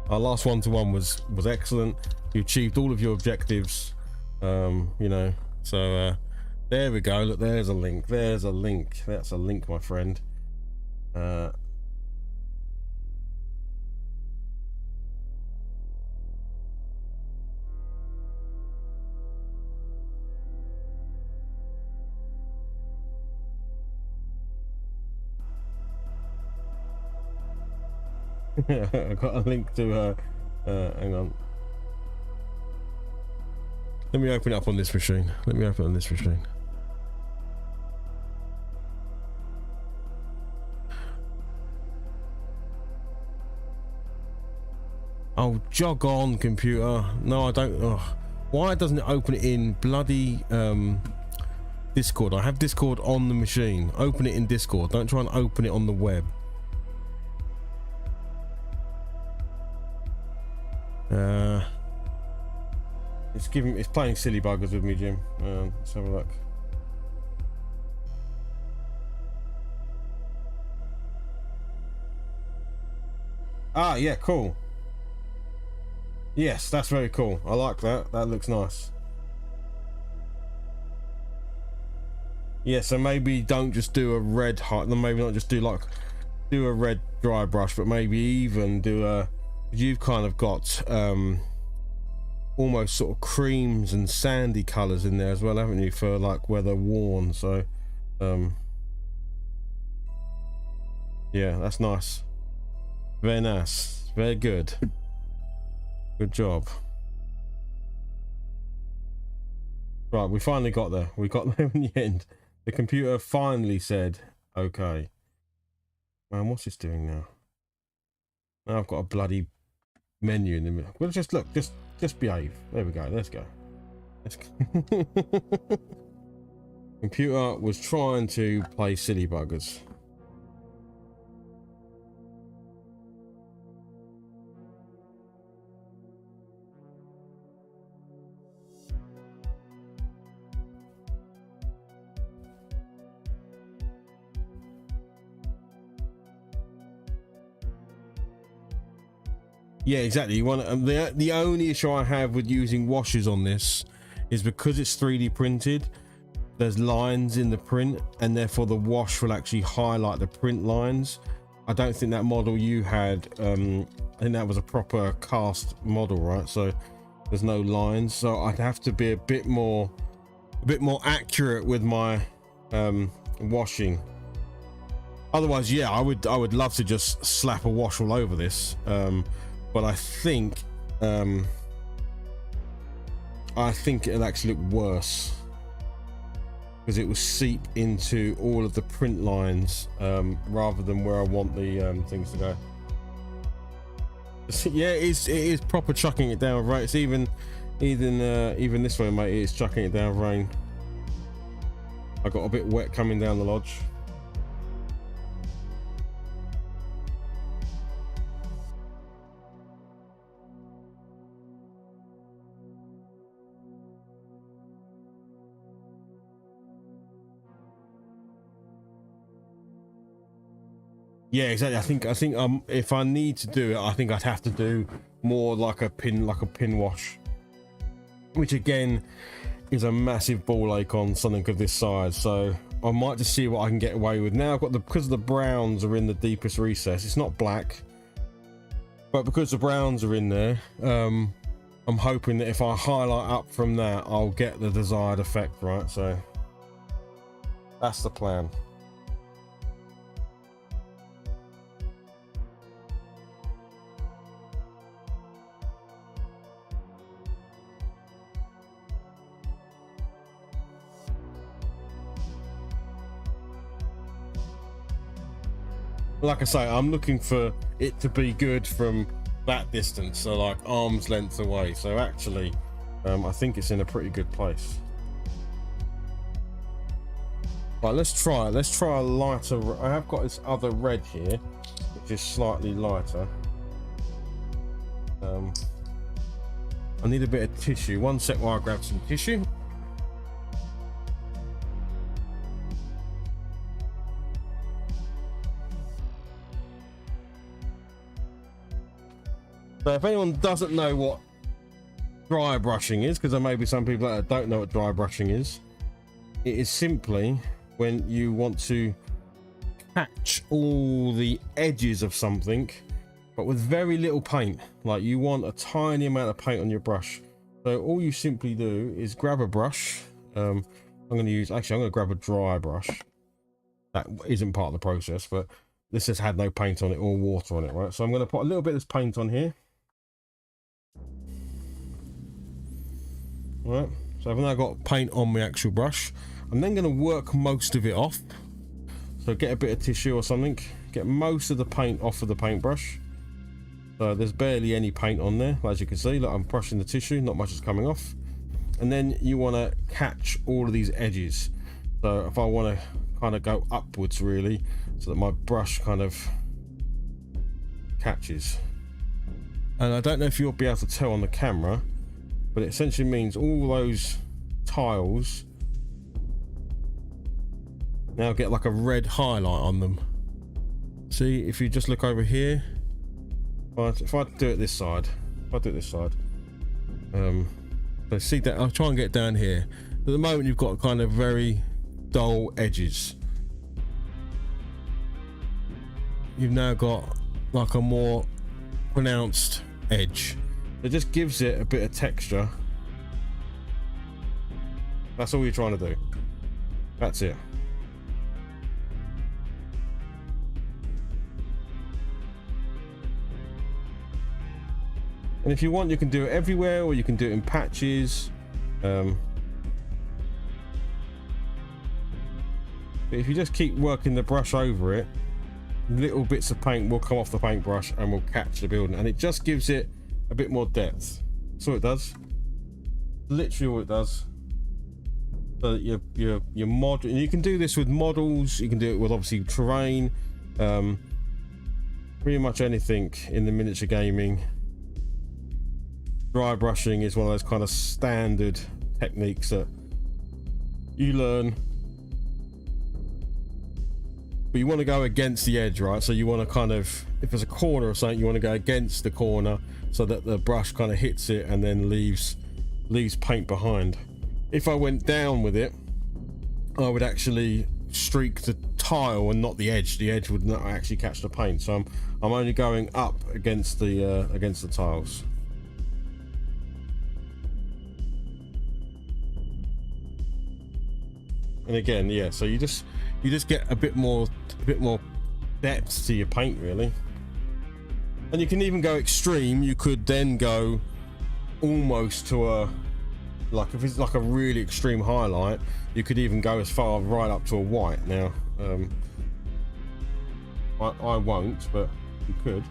Our last one-to-one was excellent. You achieved all of your objectives. You know, so there we go. Look, there's a link. There's a link. That's a link, my friend. I got a link to hang on. Let me open it up on this machine. Let me open it on this machine. Oh, jog on, computer. No, I don't. Oh. Why doesn't it open it in bloody Discord? I have Discord on the machine. Open it in Discord. Don't try and open it on the web. It's playing silly buggers with me, Jim. Let's have a look. Ah, yeah, cool. Yes, that's very cool. I like that. That looks nice. Yeah, so maybe don't just do a red height. Maybe not just do a red dry brush, but maybe even do a. You've kind of got almost sort of creams and sandy colors in there as well, haven't you, for like where they're worn? So yeah, that's nice. Very nice. Very good. Good job. Right, we finally got there. We got there in the end. The computer finally said okay. Man, what's this doing now? Now I've got a bloody menu in the middle. Well, just look, just behave. There we go. Let's go. Let's go. Computer was trying to play silly buggers. Yeah, exactly. You want the only issue I have with using washes on this is because it's 3D printed. There's lines in the print, and therefore the wash will actually highlight the print lines. I don't think that model you had. I think that was a proper cast model, right? So there's no lines. So I'd have to be a bit more accurate with my washing. Otherwise, yeah, I would love to just slap a wash all over this. But I think it'll actually look worse because it will seep into all of the print lines rather than where I want the things to go. Yeah, it is proper chucking it down, right? It's even this way, mate. It's chucking it down rain. I got a bit wet coming down the lodge. Yeah, exactly. I think if I need to do it, I think I'd have to do more like a pin wash, which again is a massive ball ache on something of this size. So I might just see what I can get away with. Now I've got because the browns are in the deepest recess. It's not black, but because the browns are in there, I'm hoping that if I highlight up from that, I'll get the desired effect, right? So that's the plan. Like I say, I'm looking for it to be good from that distance, so like arm's length away. So actually, I think it's in a pretty good place. Right, let's try a lighter. I have got this other red here, which is slightly lighter. I need a bit of tissue. One sec while I grab some tissue. So if anyone doesn't know what dry brushing is, because there may be some people that don't know what dry brushing is, it is simply when you want to catch all the edges of something, but with very little paint. Like you want a tiny amount of paint on your brush. So all you simply do is grab a brush. I'm going to grab a dry brush. That isn't part of the process, but this has had no paint on it or water on it, right? So I'm going to put a little bit of this paint on here. Right, so I've now got paint on my actual brush. I'm then going to work most of it off. So get a bit of tissue or something, get most of the paint off of the paintbrush. So there's barely any paint on there, as you can see. Look, I'm brushing the tissue, not much is coming off. And then you want to catch all of these edges. So if I want to kind of go upwards really, so that my brush kind of catches. And I don't know if you'll be able to tell on the camera, but it essentially means all those tiles now get like a red highlight on them. See, if you just look over here, if I do it this side, so see that, I'll try and get down here. At the moment you've got kind of very dull edges. You've now got like a more pronounced edge. It just gives it a bit of texture. That's all you're trying to do. That's it. And if you want, you can do it everywhere, or you can do it in patches. But if you just keep working the brush over it, little bits of paint will come off the paintbrush and will catch the building, and it just gives it a bit more depth. That's all it does. Literally all it does. So that your model, and you can do this with models, you can do it with obviously terrain, pretty much anything in the miniature gaming. Dry brushing is one of those kind of standard techniques that you learn, but you want to go against the edge, right? So you want to kind of, if there's a corner or something, you want to go against the corner so that the brush kind of hits it and then leaves paint behind. If I went down with it, I would actually streak the tile and not the edge. The edge would not actually catch the paint. So I'm only going up against the tiles. And again, yeah, so you just get a bit more depth to your paint really. And you can even go extreme. You could then go almost to a, like if it's like a really extreme highlight, you could even go as far right up to a white. Now I won't, but you could.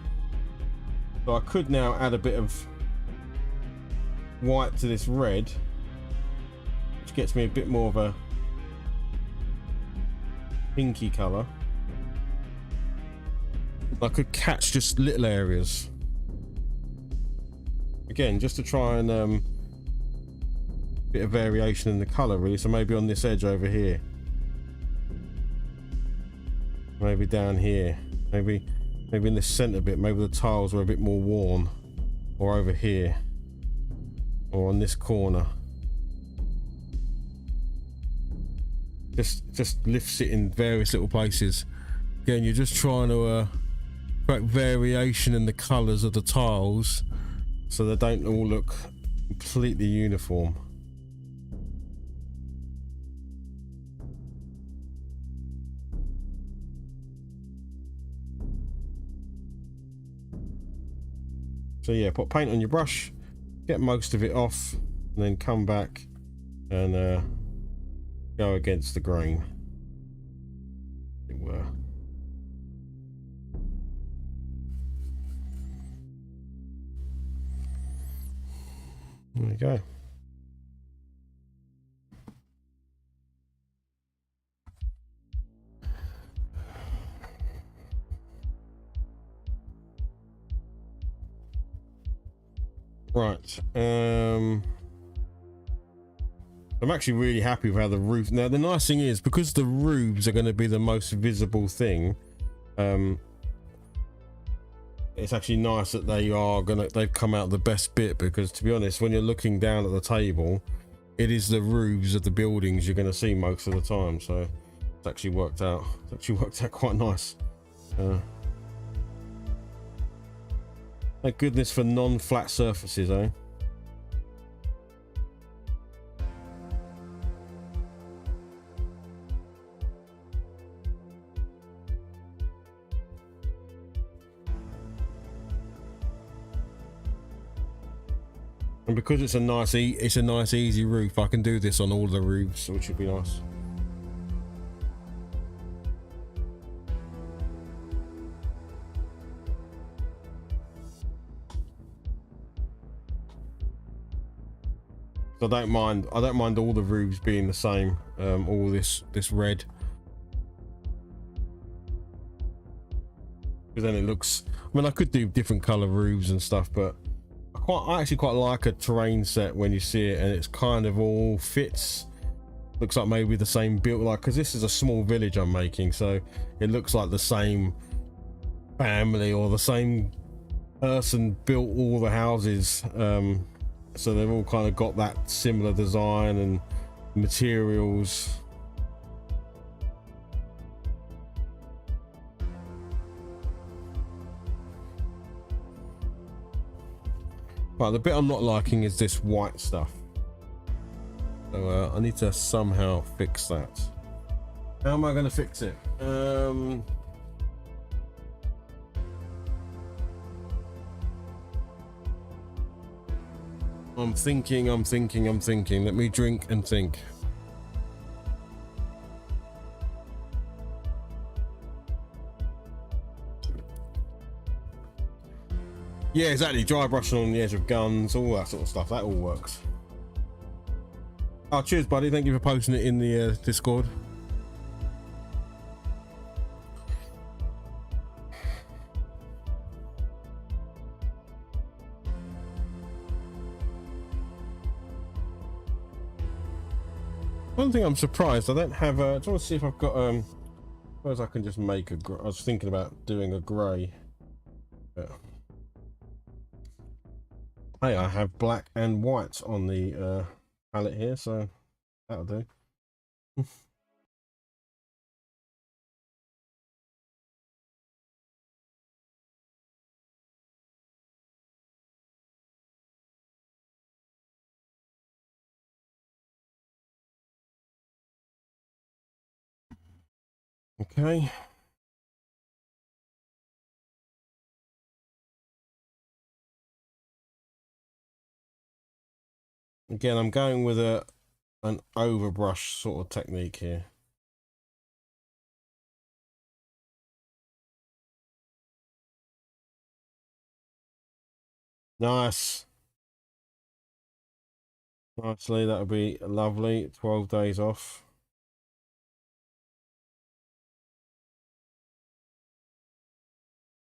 So I could now add a bit of white to this red, which gets me a bit more of a pinky color. I could catch just little areas again, just to try and bit of variation in the color really. So maybe on this edge over here, maybe down here, maybe in the center bit, maybe the tiles were a bit more worn, or over here, or on this corner. Just lifts it in various little places. Again, you're just trying to create variation in the colors of the tiles so they don't all look completely uniform. So yeah, put paint on your brush, get most of it off, and then come back and go against the grain. It were. There you go. Right. I'm actually really happy with how the roof. Now the nice thing is, because the roofs are going to be the most visible thing, it's actually nice that they've come out the best bit, because to be honest, when you're looking down at the table, it is the roofs of the buildings you're going to see most of the time. So it's actually worked out quite nice. Thank goodness for non-flat surfaces, eh? And because it's a nice easy roof, I can do this on all the roofs, which would be nice. I don't mind all the roofs being the same, all this red, because then it looks, I mean, I could do different color roofs and stuff, but I actually quite like a terrain set when you see it and it's kind of all fits. Looks like maybe the same build, like, because this is a small village I'm making, so it looks like the same family or the same person built all the houses. So they've all kind of got that similar design and materials. Right, the bit I'm not liking is this white stuff. So I need to somehow fix that. How am I going to fix it? I'm thinking. Let me drink and think. Yeah, exactly. Dry brushing on the edge of guns, all that sort of stuff. That all works. Oh, cheers, buddy. Thank you for posting it in the Discord. One thing I'm surprised I don't have. I just want to see if I've got. Suppose I can just make a. I was thinking about doing a grey. Hey, I have black and white on the palette here, so that'll do. Okay. Again, I'm going with an overbrush sort of technique here. Nice. Nicely, that'll be lovely. 12 days off.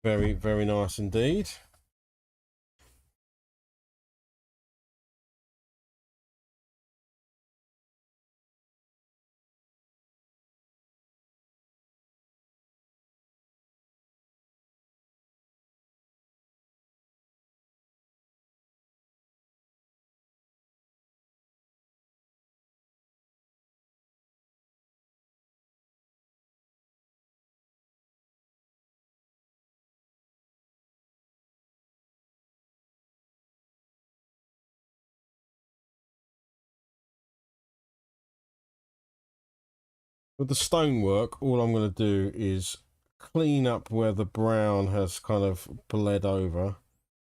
Very, very nice indeed. With the stonework, all I'm going to do is clean up where the brown has kind of bled over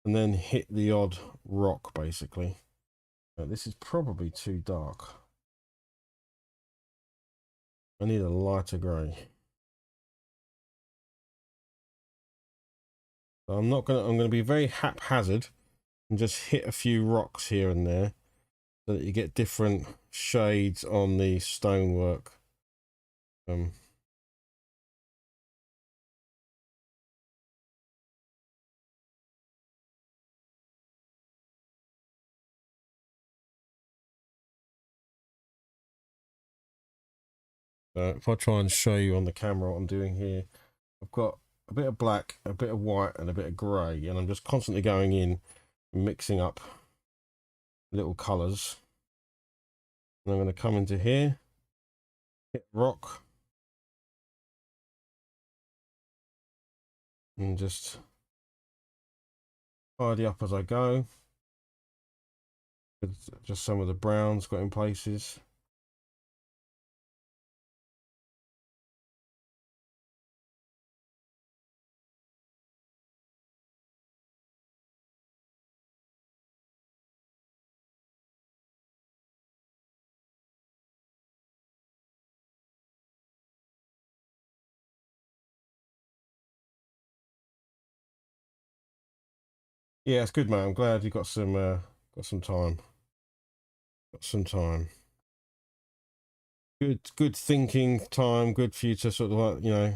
and then hit the odd rock, basically. Now, this is probably too dark. I need a lighter grey. So I'm going to be very haphazard and just hit a few rocks here and there so that you get different shades on the stonework. If I try and show you on the camera what I'm doing here, I've got a bit of black, a bit of white, and a bit of grey, and I'm just constantly going in, mixing up little colours. And I'm going to come into here, hit rock, and just tidy up as I go. Just some of the browns got in places. Yeah, it's good, mate. I'm glad you got some time. Got some time. Good thinking time. Good for you to sort of like, you know,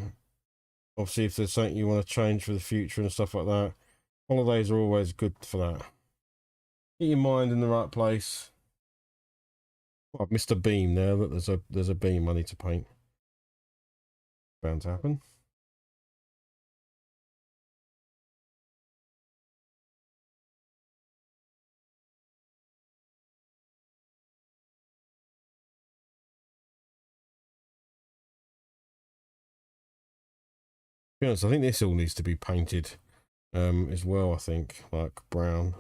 obviously if there's something you want to change for the future and stuff like that. Holidays are always good for that. Get your mind in the right place. Oh, I've missed a beam there. Look, there's a beam I need to paint. Bound to happen. To be honest, I think this all needs to be painted as well. I think like brown.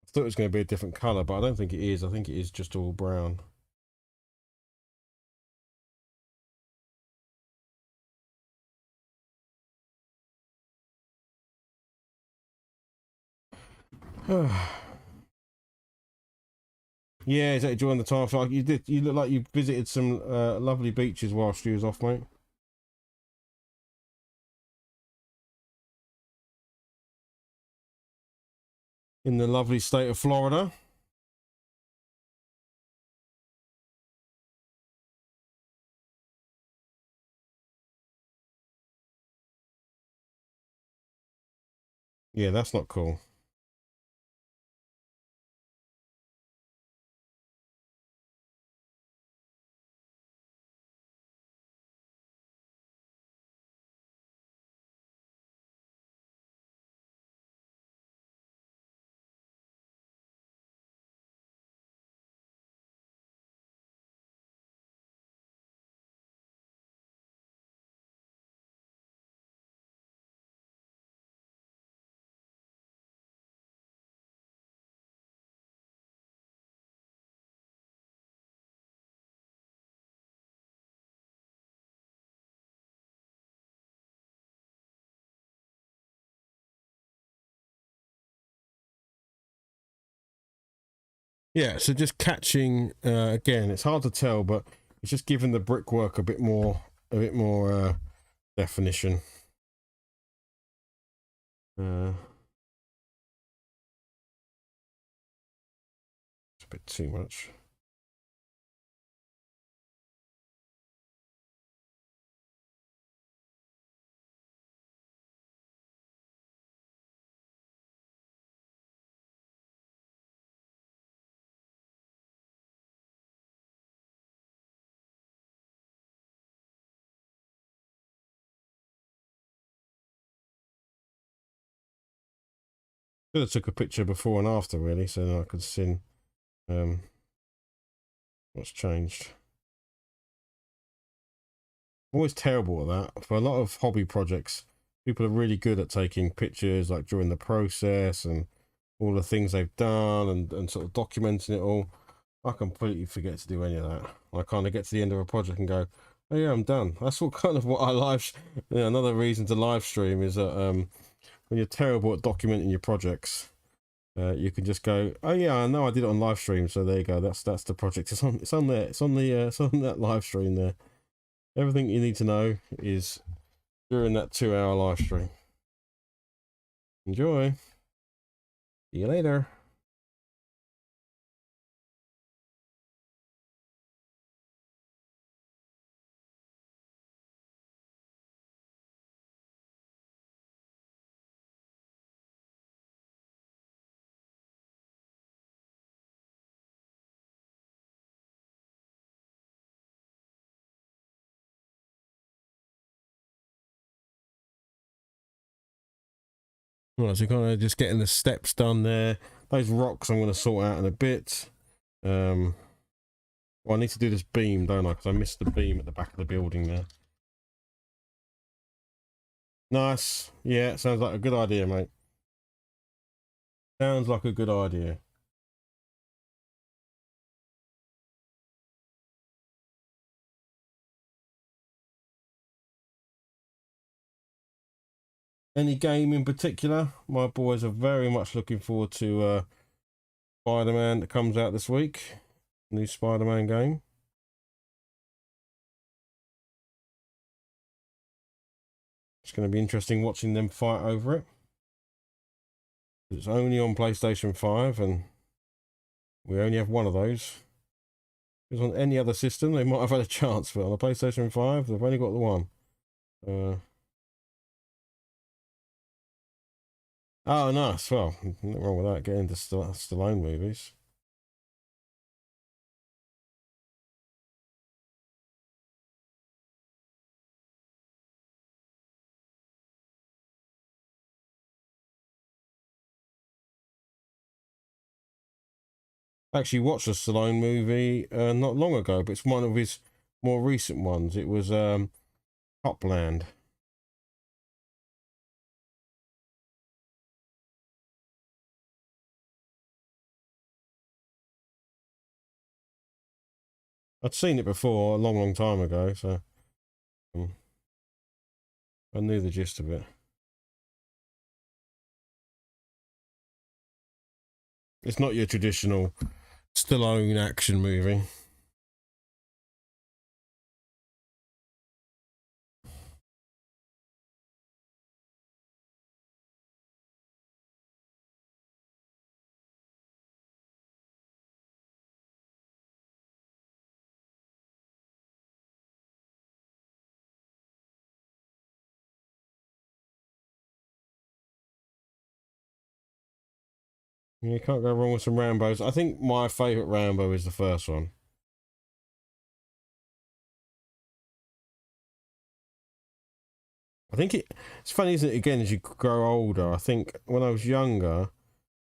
I thought it was going to be a different colour, but I don't think it is. I think it is just all brown. Yeah, exactly. During the time, I feel like you did. You look like you visited some lovely beaches whilst you was off, mate. In the lovely state of Florida. Yeah, that's not cool. Yeah, so just catching again, it's hard to tell, but it's just giving the brickwork a bit more definition. It's a bit too much. Should have took a picture before and after, really, so that I could see um, what's changed. I'm always terrible at that. For a lot of hobby projects, people are really good at taking pictures, like during the process and all the things they've done and sort of documenting it all. I completely forget to do any of that. I kind of get to the end of a project and go, oh yeah, I'm done. That's what kind of what I another reason to live stream is that when you're terrible at documenting your projects, you can just go, oh yeah, I know I did it on live stream, so there you go. That's the project. It's on there. It's on that live stream there. Everything you need to know is during that 2-hour live stream. Enjoy. See you later. Right, so kind of just getting the steps done there. Those rocks I'm going to sort out in a bit. Well, I need to do this beam, don't I? Because I missed the beam at the back of the building there. Nice. Yeah, sounds like a good idea, mate. Sounds like a good idea. Any game in particular? My boys are very much looking forward to Spider-Man that comes out this week. New Spider-Man game. It's going to be interesting watching them fight over it. It's only on PlayStation 5 and we only have one of those. Because on any other system they might have had a chance, but on the PlayStation 5 they've only got the one. Oh, nice. Well, nothing wrong with that. Getting into Stallone movies. I actually watched a Stallone movie not long ago, but it's one of his more recent ones. It was Copland. I'd seen it before a long, long time ago, so I knew the gist of it. It's not your traditional Stallone action movie. You can't go wrong with some Rambos. I think my favourite Rambo is the first one. I think it's funny, isn't it? Again, as you grow older, I think when I was younger, I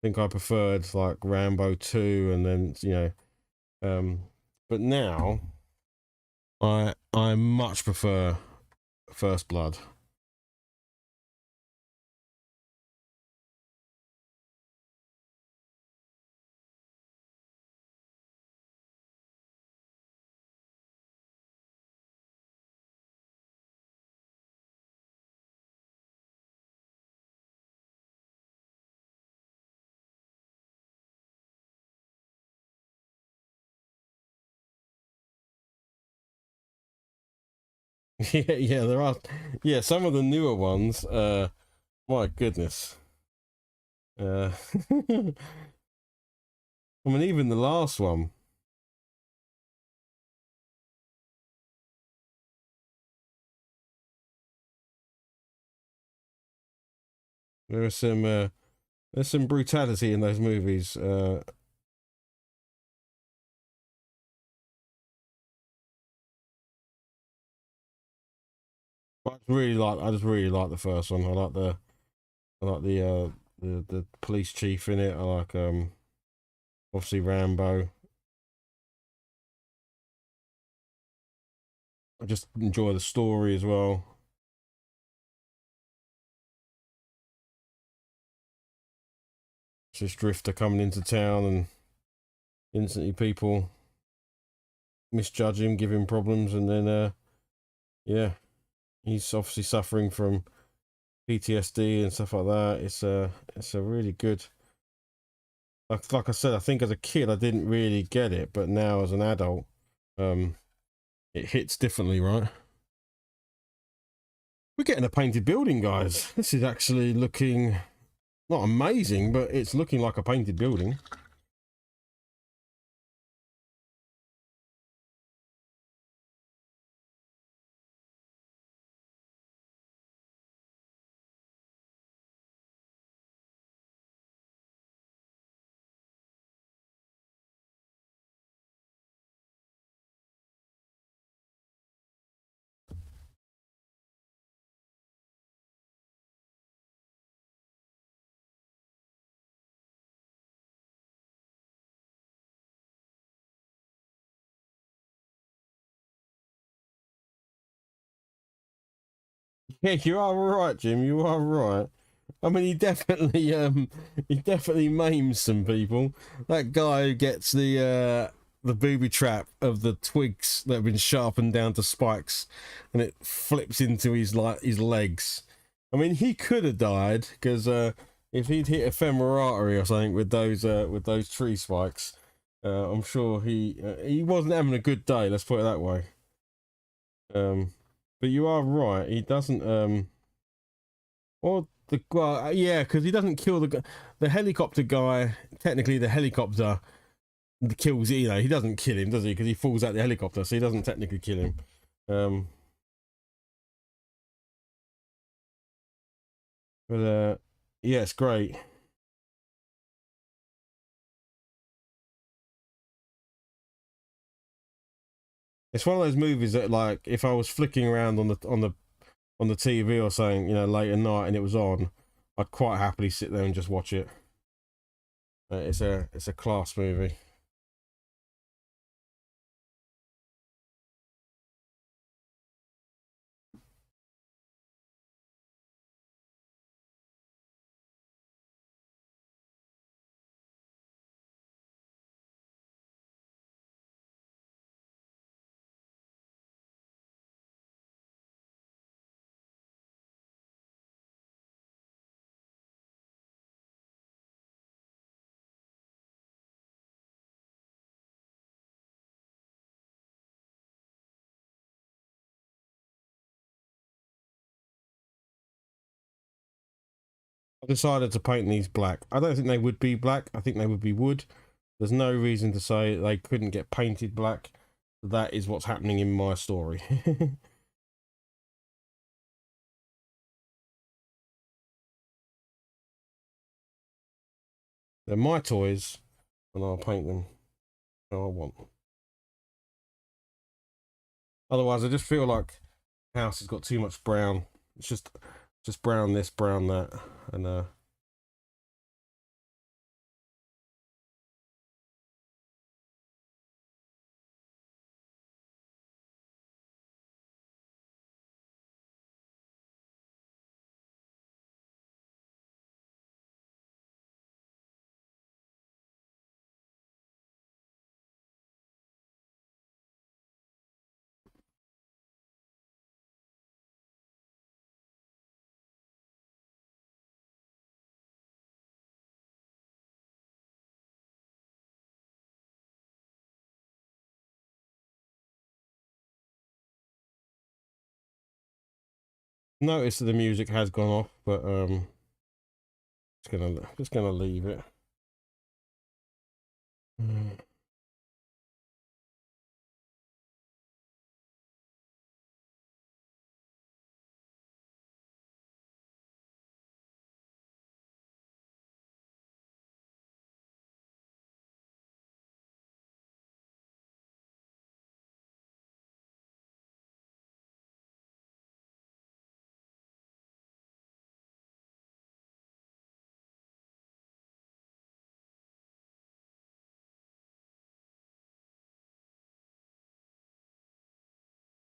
think I preferred like Rambo 2, and then but now I much prefer First Blood. Yeah, yeah, there are. Yeah, some of the newer ones. My goodness. Uh, I mean, even the last one. There is some. There's some brutality in those movies. I just really like the first one. I like the police chief in it. I like obviously Rambo. I just enjoy the story as well. It's this drifter coming into town and instantly people misjudge him, give him problems, and then yeah, he's obviously suffering from PTSD and stuff like that. It's a really good. Like I said, I think as a kid I didn't really get it, but now as an adult, um, it hits differently, right? We're getting a painted building, guys. This is actually looking not amazing, but it's looking like a painted building. Yeah, you are right, Jim. You are right. I mean, he definitely maims some people. That guy who gets the booby trap of the twigs that have been sharpened down to spikes, and it flips into his his legs. I mean, he could have died because if he'd hit a femoral artery or something with those tree spikes, I'm sure he wasn't having a good day. Let's put it that way. But you are right. He doesn't or the well, yeah, because he doesn't kill the helicopter guy. Technically, the helicopter kills. You know, he doesn't kill him, does he? Because he falls out the helicopter, so he doesn't technically kill him. Um, but yeah, it's great. It's one of those movies that, like, if I was flicking around on the TV or something, you know, late at night and it was on, I'd quite happily sit there and just watch it. It's a class movie. I decided to paint these black. I don't think they would be black. I think they would be wood. There's no reason to say they couldn't get painted black. That is what's happening in my story. They're my toys, and I'll paint them how I want. Otherwise, I just feel like the house has got too much brown. It's just brown this, brown that, and notice that the music has gone off, but just gonna leave it. Mm.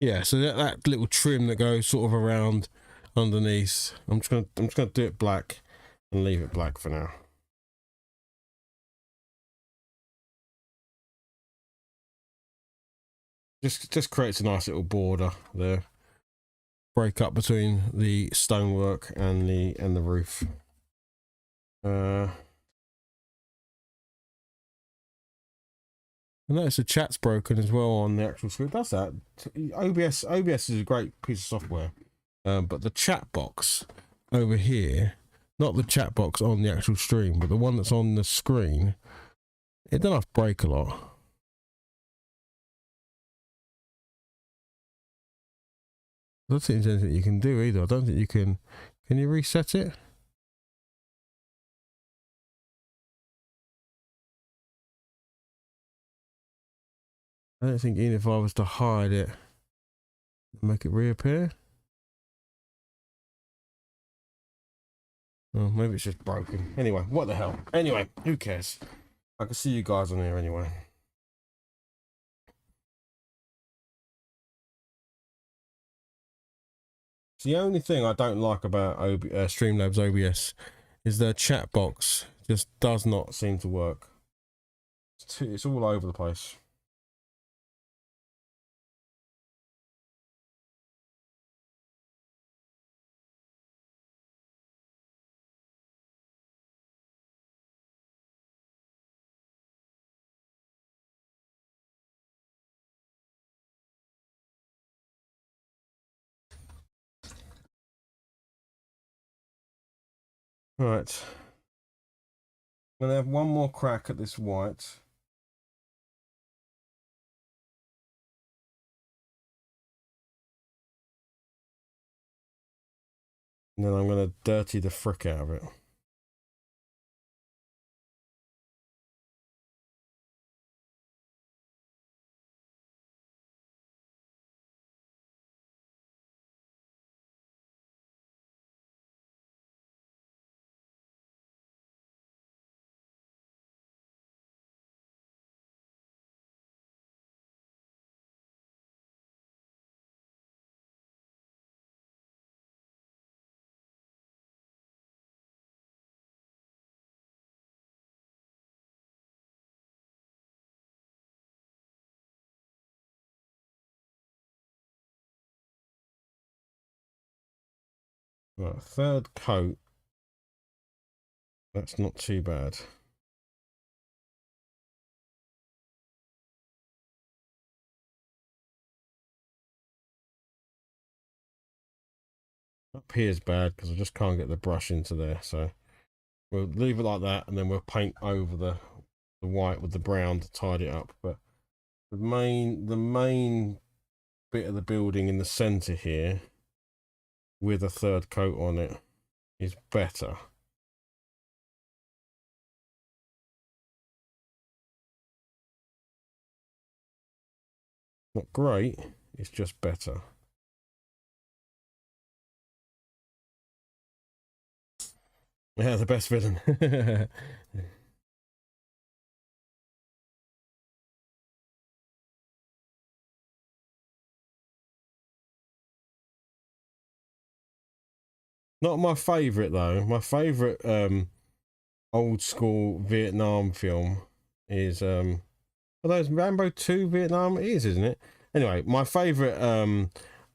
Yeah, so that little trim that goes sort of around underneath, I'm just gonna do it black and leave it black for now. Just creates a nice little border there. Break up between the stonework and the roof. I notice the chat's broken as well on the actual screen. That's that. OBS is a great piece of software, but the chat box over here, not the chat box on the actual stream, but the one that's on the screen, it doesn't break a lot. I don't think there's anything you can do either. I don't think you can. Can you reset it? I don't think even if I was to hide it, make it reappear. Oh, maybe it's just broken. Anyway, what the hell? Anyway, who cares? I can see you guys on here anyway. The only thing I don't like about Streamlabs OBS is their chat box just does not seem to work. It's all over the place. Right. I'm gonna have one more crack at this white. And then I'm gonna dirty the frick out of it. Right, third coat. That's not too bad. Up here's bad because I just can't get the brush into there, so we'll leave it like that, and then we'll paint over the white with the brown to tidy it up. But the main bit of the building in the center here with a third coat on it is better. Not great, it's just better. Yeah, the best villain. Not my favorite though. My favorite old school Vietnam film is are those Rambo 2 Vietnam? It is, isn't it? Anyway, my favorite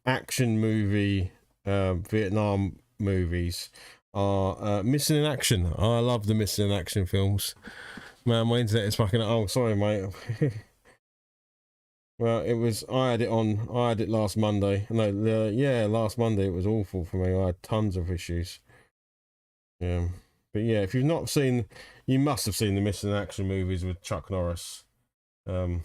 action movie Vietnam movies are Missing in Action. I love the Missing in Action films. Man, my internet is fucking. Oh, sorry, mate. Well, it was. I had it on. I had it last Monday. No, yeah, last Monday it was awful for me. I had tons of issues. Yeah, but yeah, if you've not seen, you must have seen the Missing in Action movies with Chuck Norris. I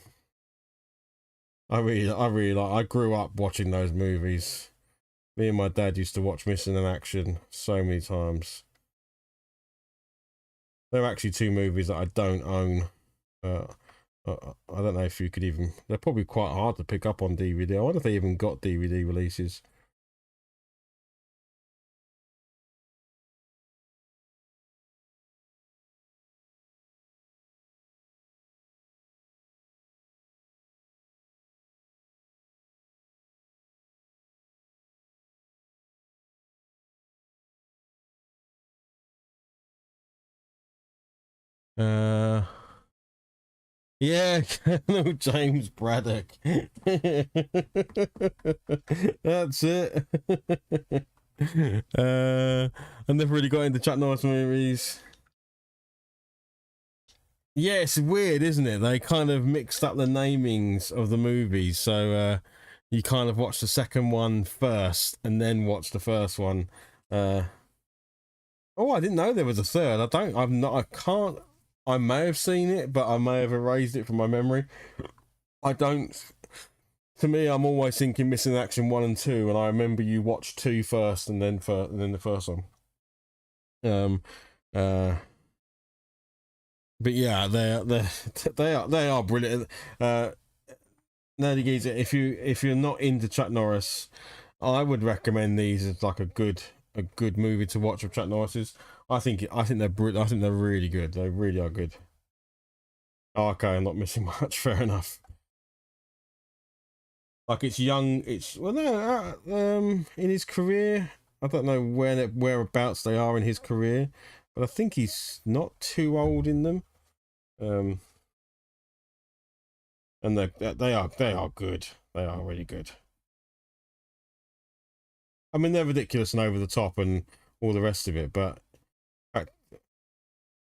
really like. I grew up watching those movies. Me and my dad used to watch Missing in Action so many times. They're actually two movies that I don't own. I don't know if you could even. They're probably quite hard to pick up on DVD. I wonder if they even got DVD releases. Yeah, Colonel James Braddock. That's it. I never really got into Chuck Norris movies. Yeah, it's weird, isn't it? They kind of mixed up the namings of the movies, so you kind of watch the second one first and then watch the first one. Oh, I didn't know there was a third. I can't. I may have seen it, but I may have erased it from my memory. I don't. To me, I'm always thinking Missing Action 1 and 2, and I remember you watched 2 first and then the first one. But yeah, they are brilliant. Nerdy Geezer, if you're not into Chuck Norris, I would recommend these as like a good movie to watch with Chuck Norris's. I think they're really good. They really are good. Oh, okay, I'm not missing much. Fair enough. Like it's young. It's well, no, in his career, I don't know whereabouts they are in his career, but I think he's not too old in them. Um, and they are good. They are really good. I mean, they're ridiculous and over the top and all the rest of it, but I,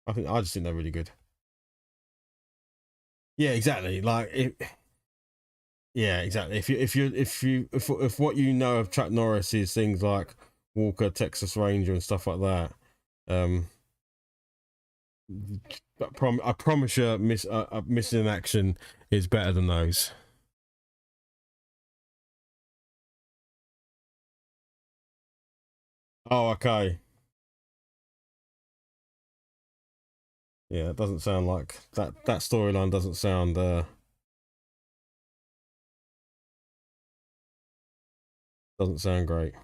I just think they're really good. Yeah, exactly. Like it. Yeah, exactly. If what you know of Chuck Norris is things like Walker, Texas Ranger, and stuff like that, um, I promise you, Missing in Action is better than those. Oh, okay. Yeah, it doesn't sound like that. That storyline doesn't sound doesn't sound great.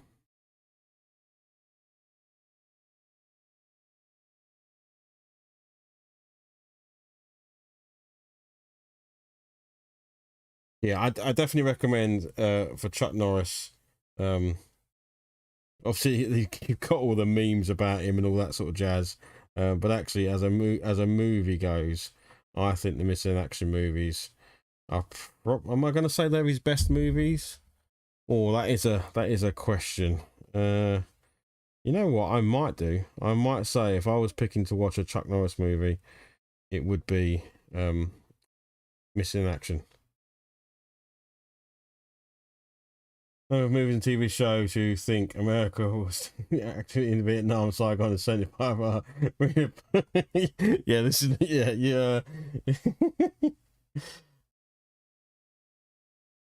Yeah, I definitely recommend for Chuck Norris. Um, Obviously you've got all the memes about him and all that sort of jazz, but actually as a movie goes, I think the Missing in Action movies are am I going to say they're his best movies? Or that is a question. You know what I might do? I might say if I was picking to watch a Chuck Norris movie, it would be Missing in Action. Movies and TV shows who think America was actually in Vietnam, Saigon, and 75 yeah, this is, yeah.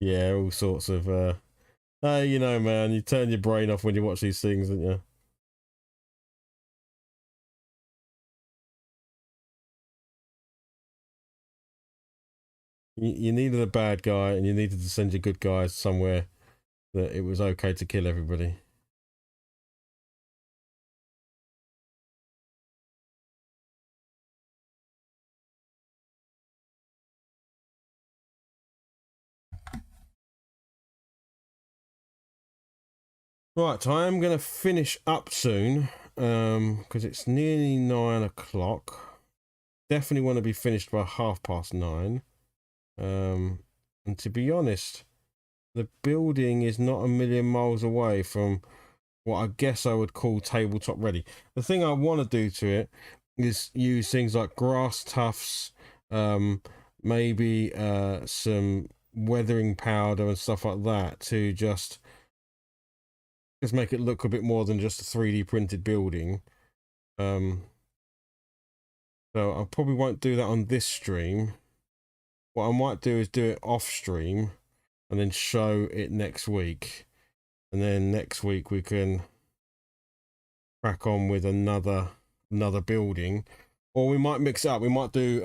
Yeah, all sorts of, you know, man, you turn your brain off when you watch these things, don't you? You needed a bad guy and you needed to send your good guys somewhere that it was okay to kill everybody. Right, I'm going to finish up soon because it's nearly 9 o'clock. Definitely want to be finished by 9:30. And to be honest, the building is not a million miles away from what I guess I would call tabletop ready. The thing I want to do to it is use things like grass tufts, um, maybe some weathering powder and stuff like that to just make it look a bit more than just a 3D printed building. Um, so I probably won't do that on this stream. What I might do is do it off stream and then show it next week. And then next week we can crack on with another building. Or we might mix it up. We might do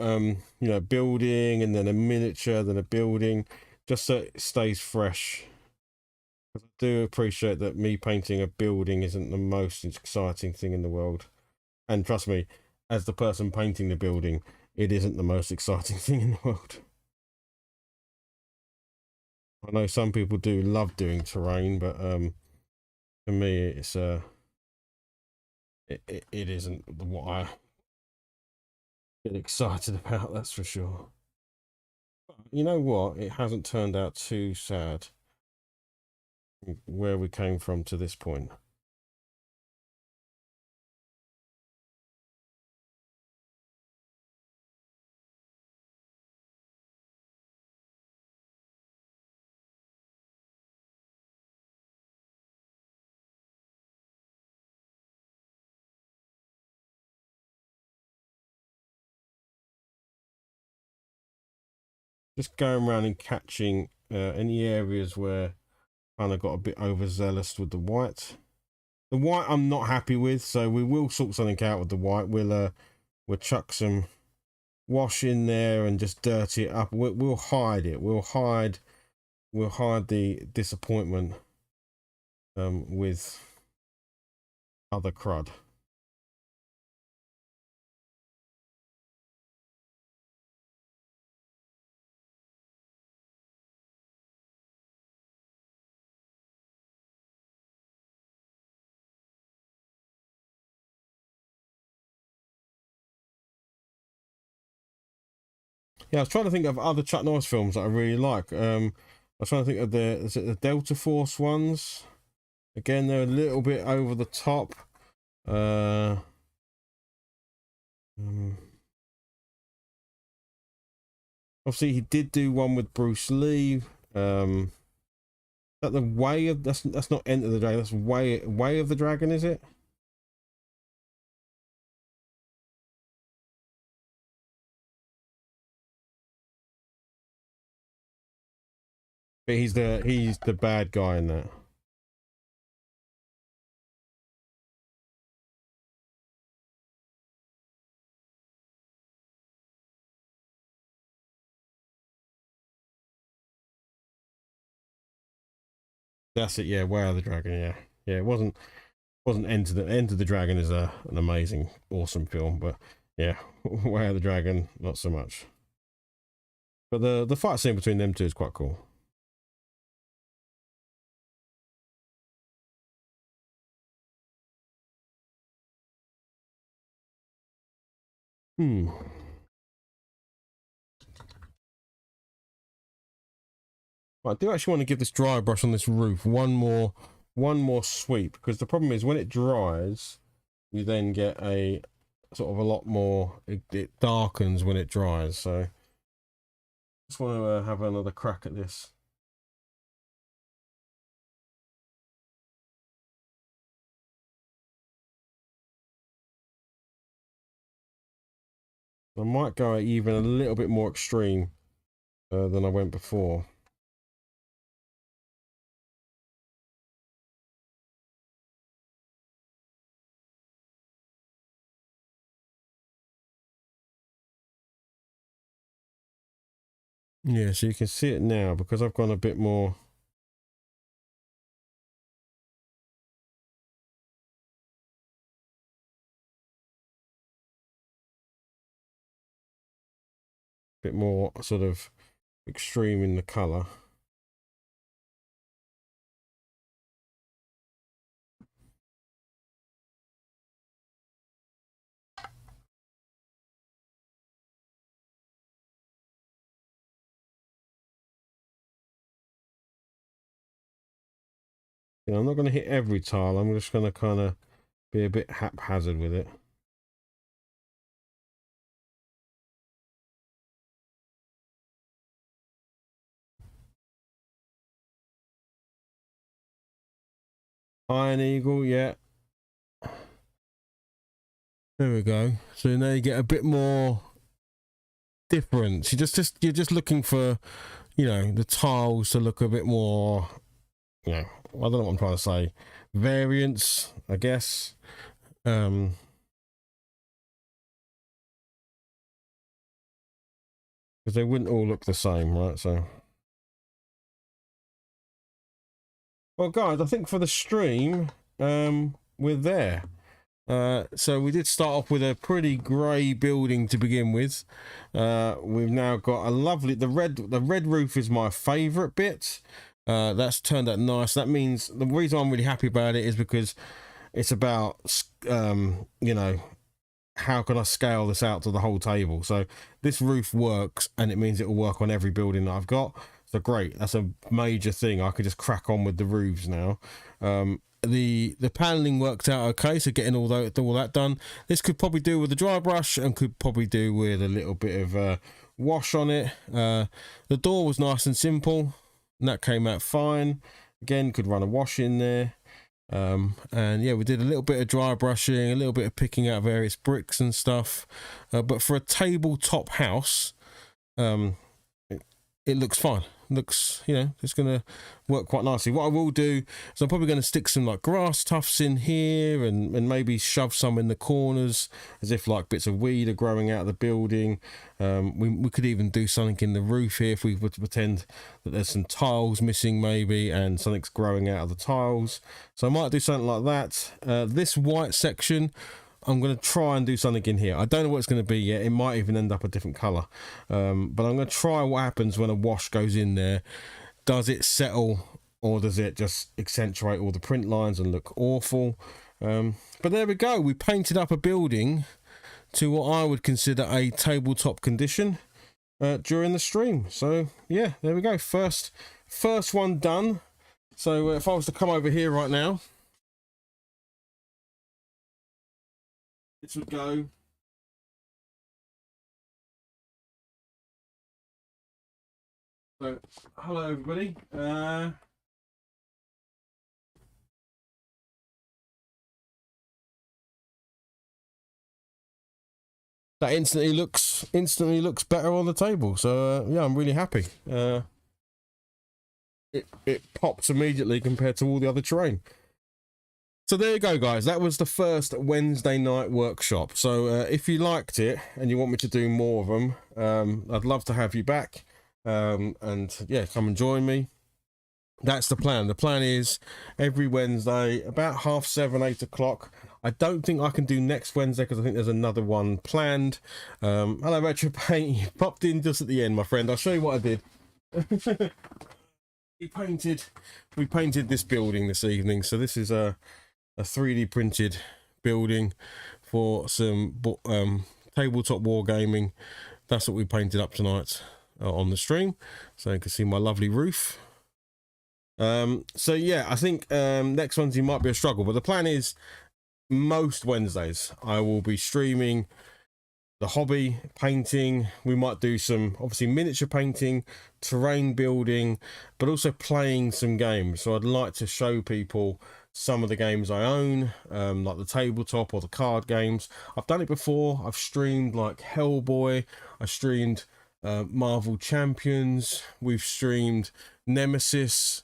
building and then a miniature, then a building, just so it stays fresh. I do appreciate that me painting a building isn't the most exciting thing in the world. And trust me, as the person painting the building, it isn't the most exciting thing in the world. I know some people do love doing terrain, but for me, it's it isn't what I get excited about. That's for sure. You know what? It hasn't turned out too sad where we came from to this point. Just going around and catching any areas where kind of got a bit overzealous with the white. The white I'm not happy with, so we will sort something out with the white. We'll chuck some wash in there and just dirty it up. We'll hide it. We'll hide the disappointment with other crud. Yeah, I was trying to think of other Chuck Norris films that I really like. I was trying to think of the Delta Force ones. Again, they're a little bit over the top. Obviously, he did do one with Bruce Lee. That the Way of that's not Enter the Dragon. That's Way of the Dragon, is it? But he's the bad guy in that. That's it. Yeah, Way of the Dragon. Yeah, yeah. It wasn't Enter the Dragon is an amazing, awesome film, but yeah, Way of the Dragon not so much. But the fight scene between them two is quite cool. I do actually want to give this dry brush on this roof one more sweep, because the problem is when it dries, you then get a sort of a lot more. It darkens when it dries, so just want to have another crack at this. I might go even a little bit more extreme than I went before. Yeah, so you can see it now because I've gone a bit more. Bit more sort of extreme in the color. You know, I'm not going to hit every tile. I'm just going to kind of be a bit haphazard with it. Iron Eagle, yeah. There we go. So now you get a bit more difference. You're just looking for, you know, the tiles to look a bit more, you know, I don't know what I'm trying to say. Variance, I guess. Because they wouldn't all look the same, right? So, well, guys, I think for the stream, we're there. So we did start off with a pretty grey building to begin with. We've now got a lovely, the red roof is my favourite bit. That's turned out nice. That means the reason I'm really happy about it is because it's about, you know, how can I scale this out to the whole table? So this roof works, and it means it will work on every building that I've got. So great, that's a major thing. I could just crack on with the roofs now. The paneling worked out okay, so getting all that done. This could probably do with a dry brush, and could probably do with a little bit of wash on it. The door was nice and simple, and that came out fine. Again, could run a wash in there. And yeah, we did a little bit of dry brushing, a little bit of picking out various bricks and stuff. But for a tabletop house, it looks fine. Looks, you know, it's going to work quite nicely. What I will do is I'm probably going to stick some like grass tufts in here and maybe shove some in the corners as if like bits of weed are growing out of the building. We could even do something in the roof here if we were to pretend that there's some tiles missing maybe and something's growing out of the tiles. So I might do something like that. This white section, I'm going to try and do something in here. I don't know what it's going to be yet. It might even end up a different colour. But I'm going to try what happens when a wash goes in there. Does it settle, or does it just accentuate all the print lines and look awful? But there we go. We painted up a building to what I would consider a tabletop condition. during the stream. So yeah, there we go, first one done. So if I was to come over here right now, this would go so. Hello everybody. That instantly looks better on the table. So yeah, I'm really happy. It pops immediately compared to all the other terrain. So there you go, guys. That was the first Wednesday night workshop. So if you liked it and you want me to do more of them, I'd love to have you back. And yeah, come and join me. That's the plan. The plan is every Wednesday about 7:30, 8 o'clock. I don't think I can do next Wednesday because I think there's another one planned. Hello, Retro Paint. You popped in just at the end, my friend. I'll show you what I did. We painted this building this evening. So this is a 3D printed building for some tabletop wargaming. That's what we painted up tonight on the stream. So you can see my lovely roof. So yeah, I think next Wednesday might be a struggle, but the plan is most Wednesdays I will be streaming the hobby painting. We might do some obviously miniature painting, terrain building, but also playing some games. So I'd like to show people some of the games I own, like the tabletop or the card games. I've done it before. I've streamed like Hellboy, I streamed Marvel Champions, we've streamed Nemesis,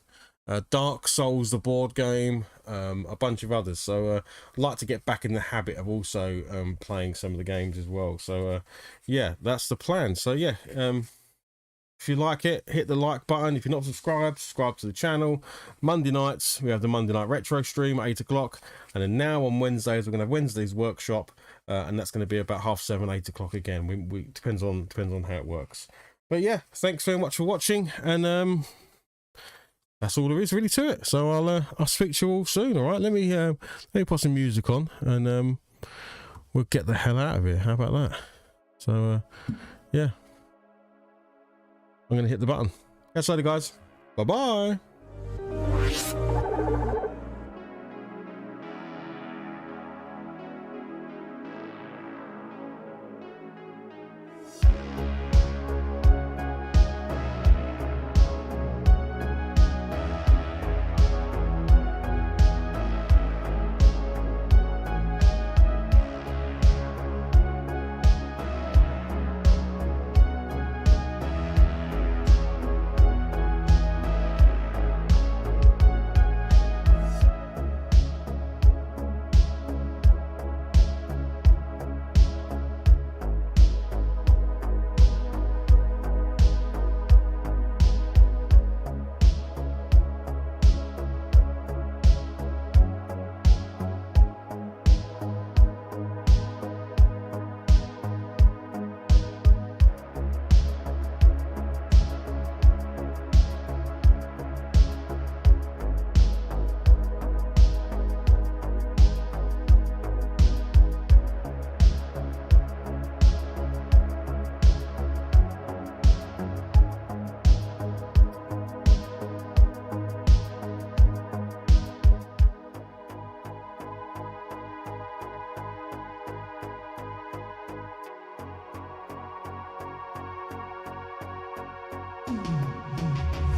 Dark Souls, the board game, a bunch of others. So I'd like to get back in the habit of also playing some of the games as well. So yeah, that's the plan. So yeah, if you like it, hit the like button. If you're not subscribed, subscribe to the channel. Monday nights we have the Monday night retro stream at 8 o'clock, and then now on Wednesdays we're going to have Wednesday's workshop, and that's going to be about 7:30, 8 o'clock again. We depends on how it works. But yeah, thanks very much for watching, and that's all there is really to it. So I'll speak to you all soon. All right, let me put some music on, and we'll get the hell out of here. How about that? So yeah, I'm gonna hit the button. Catch you later, guys. Bye bye.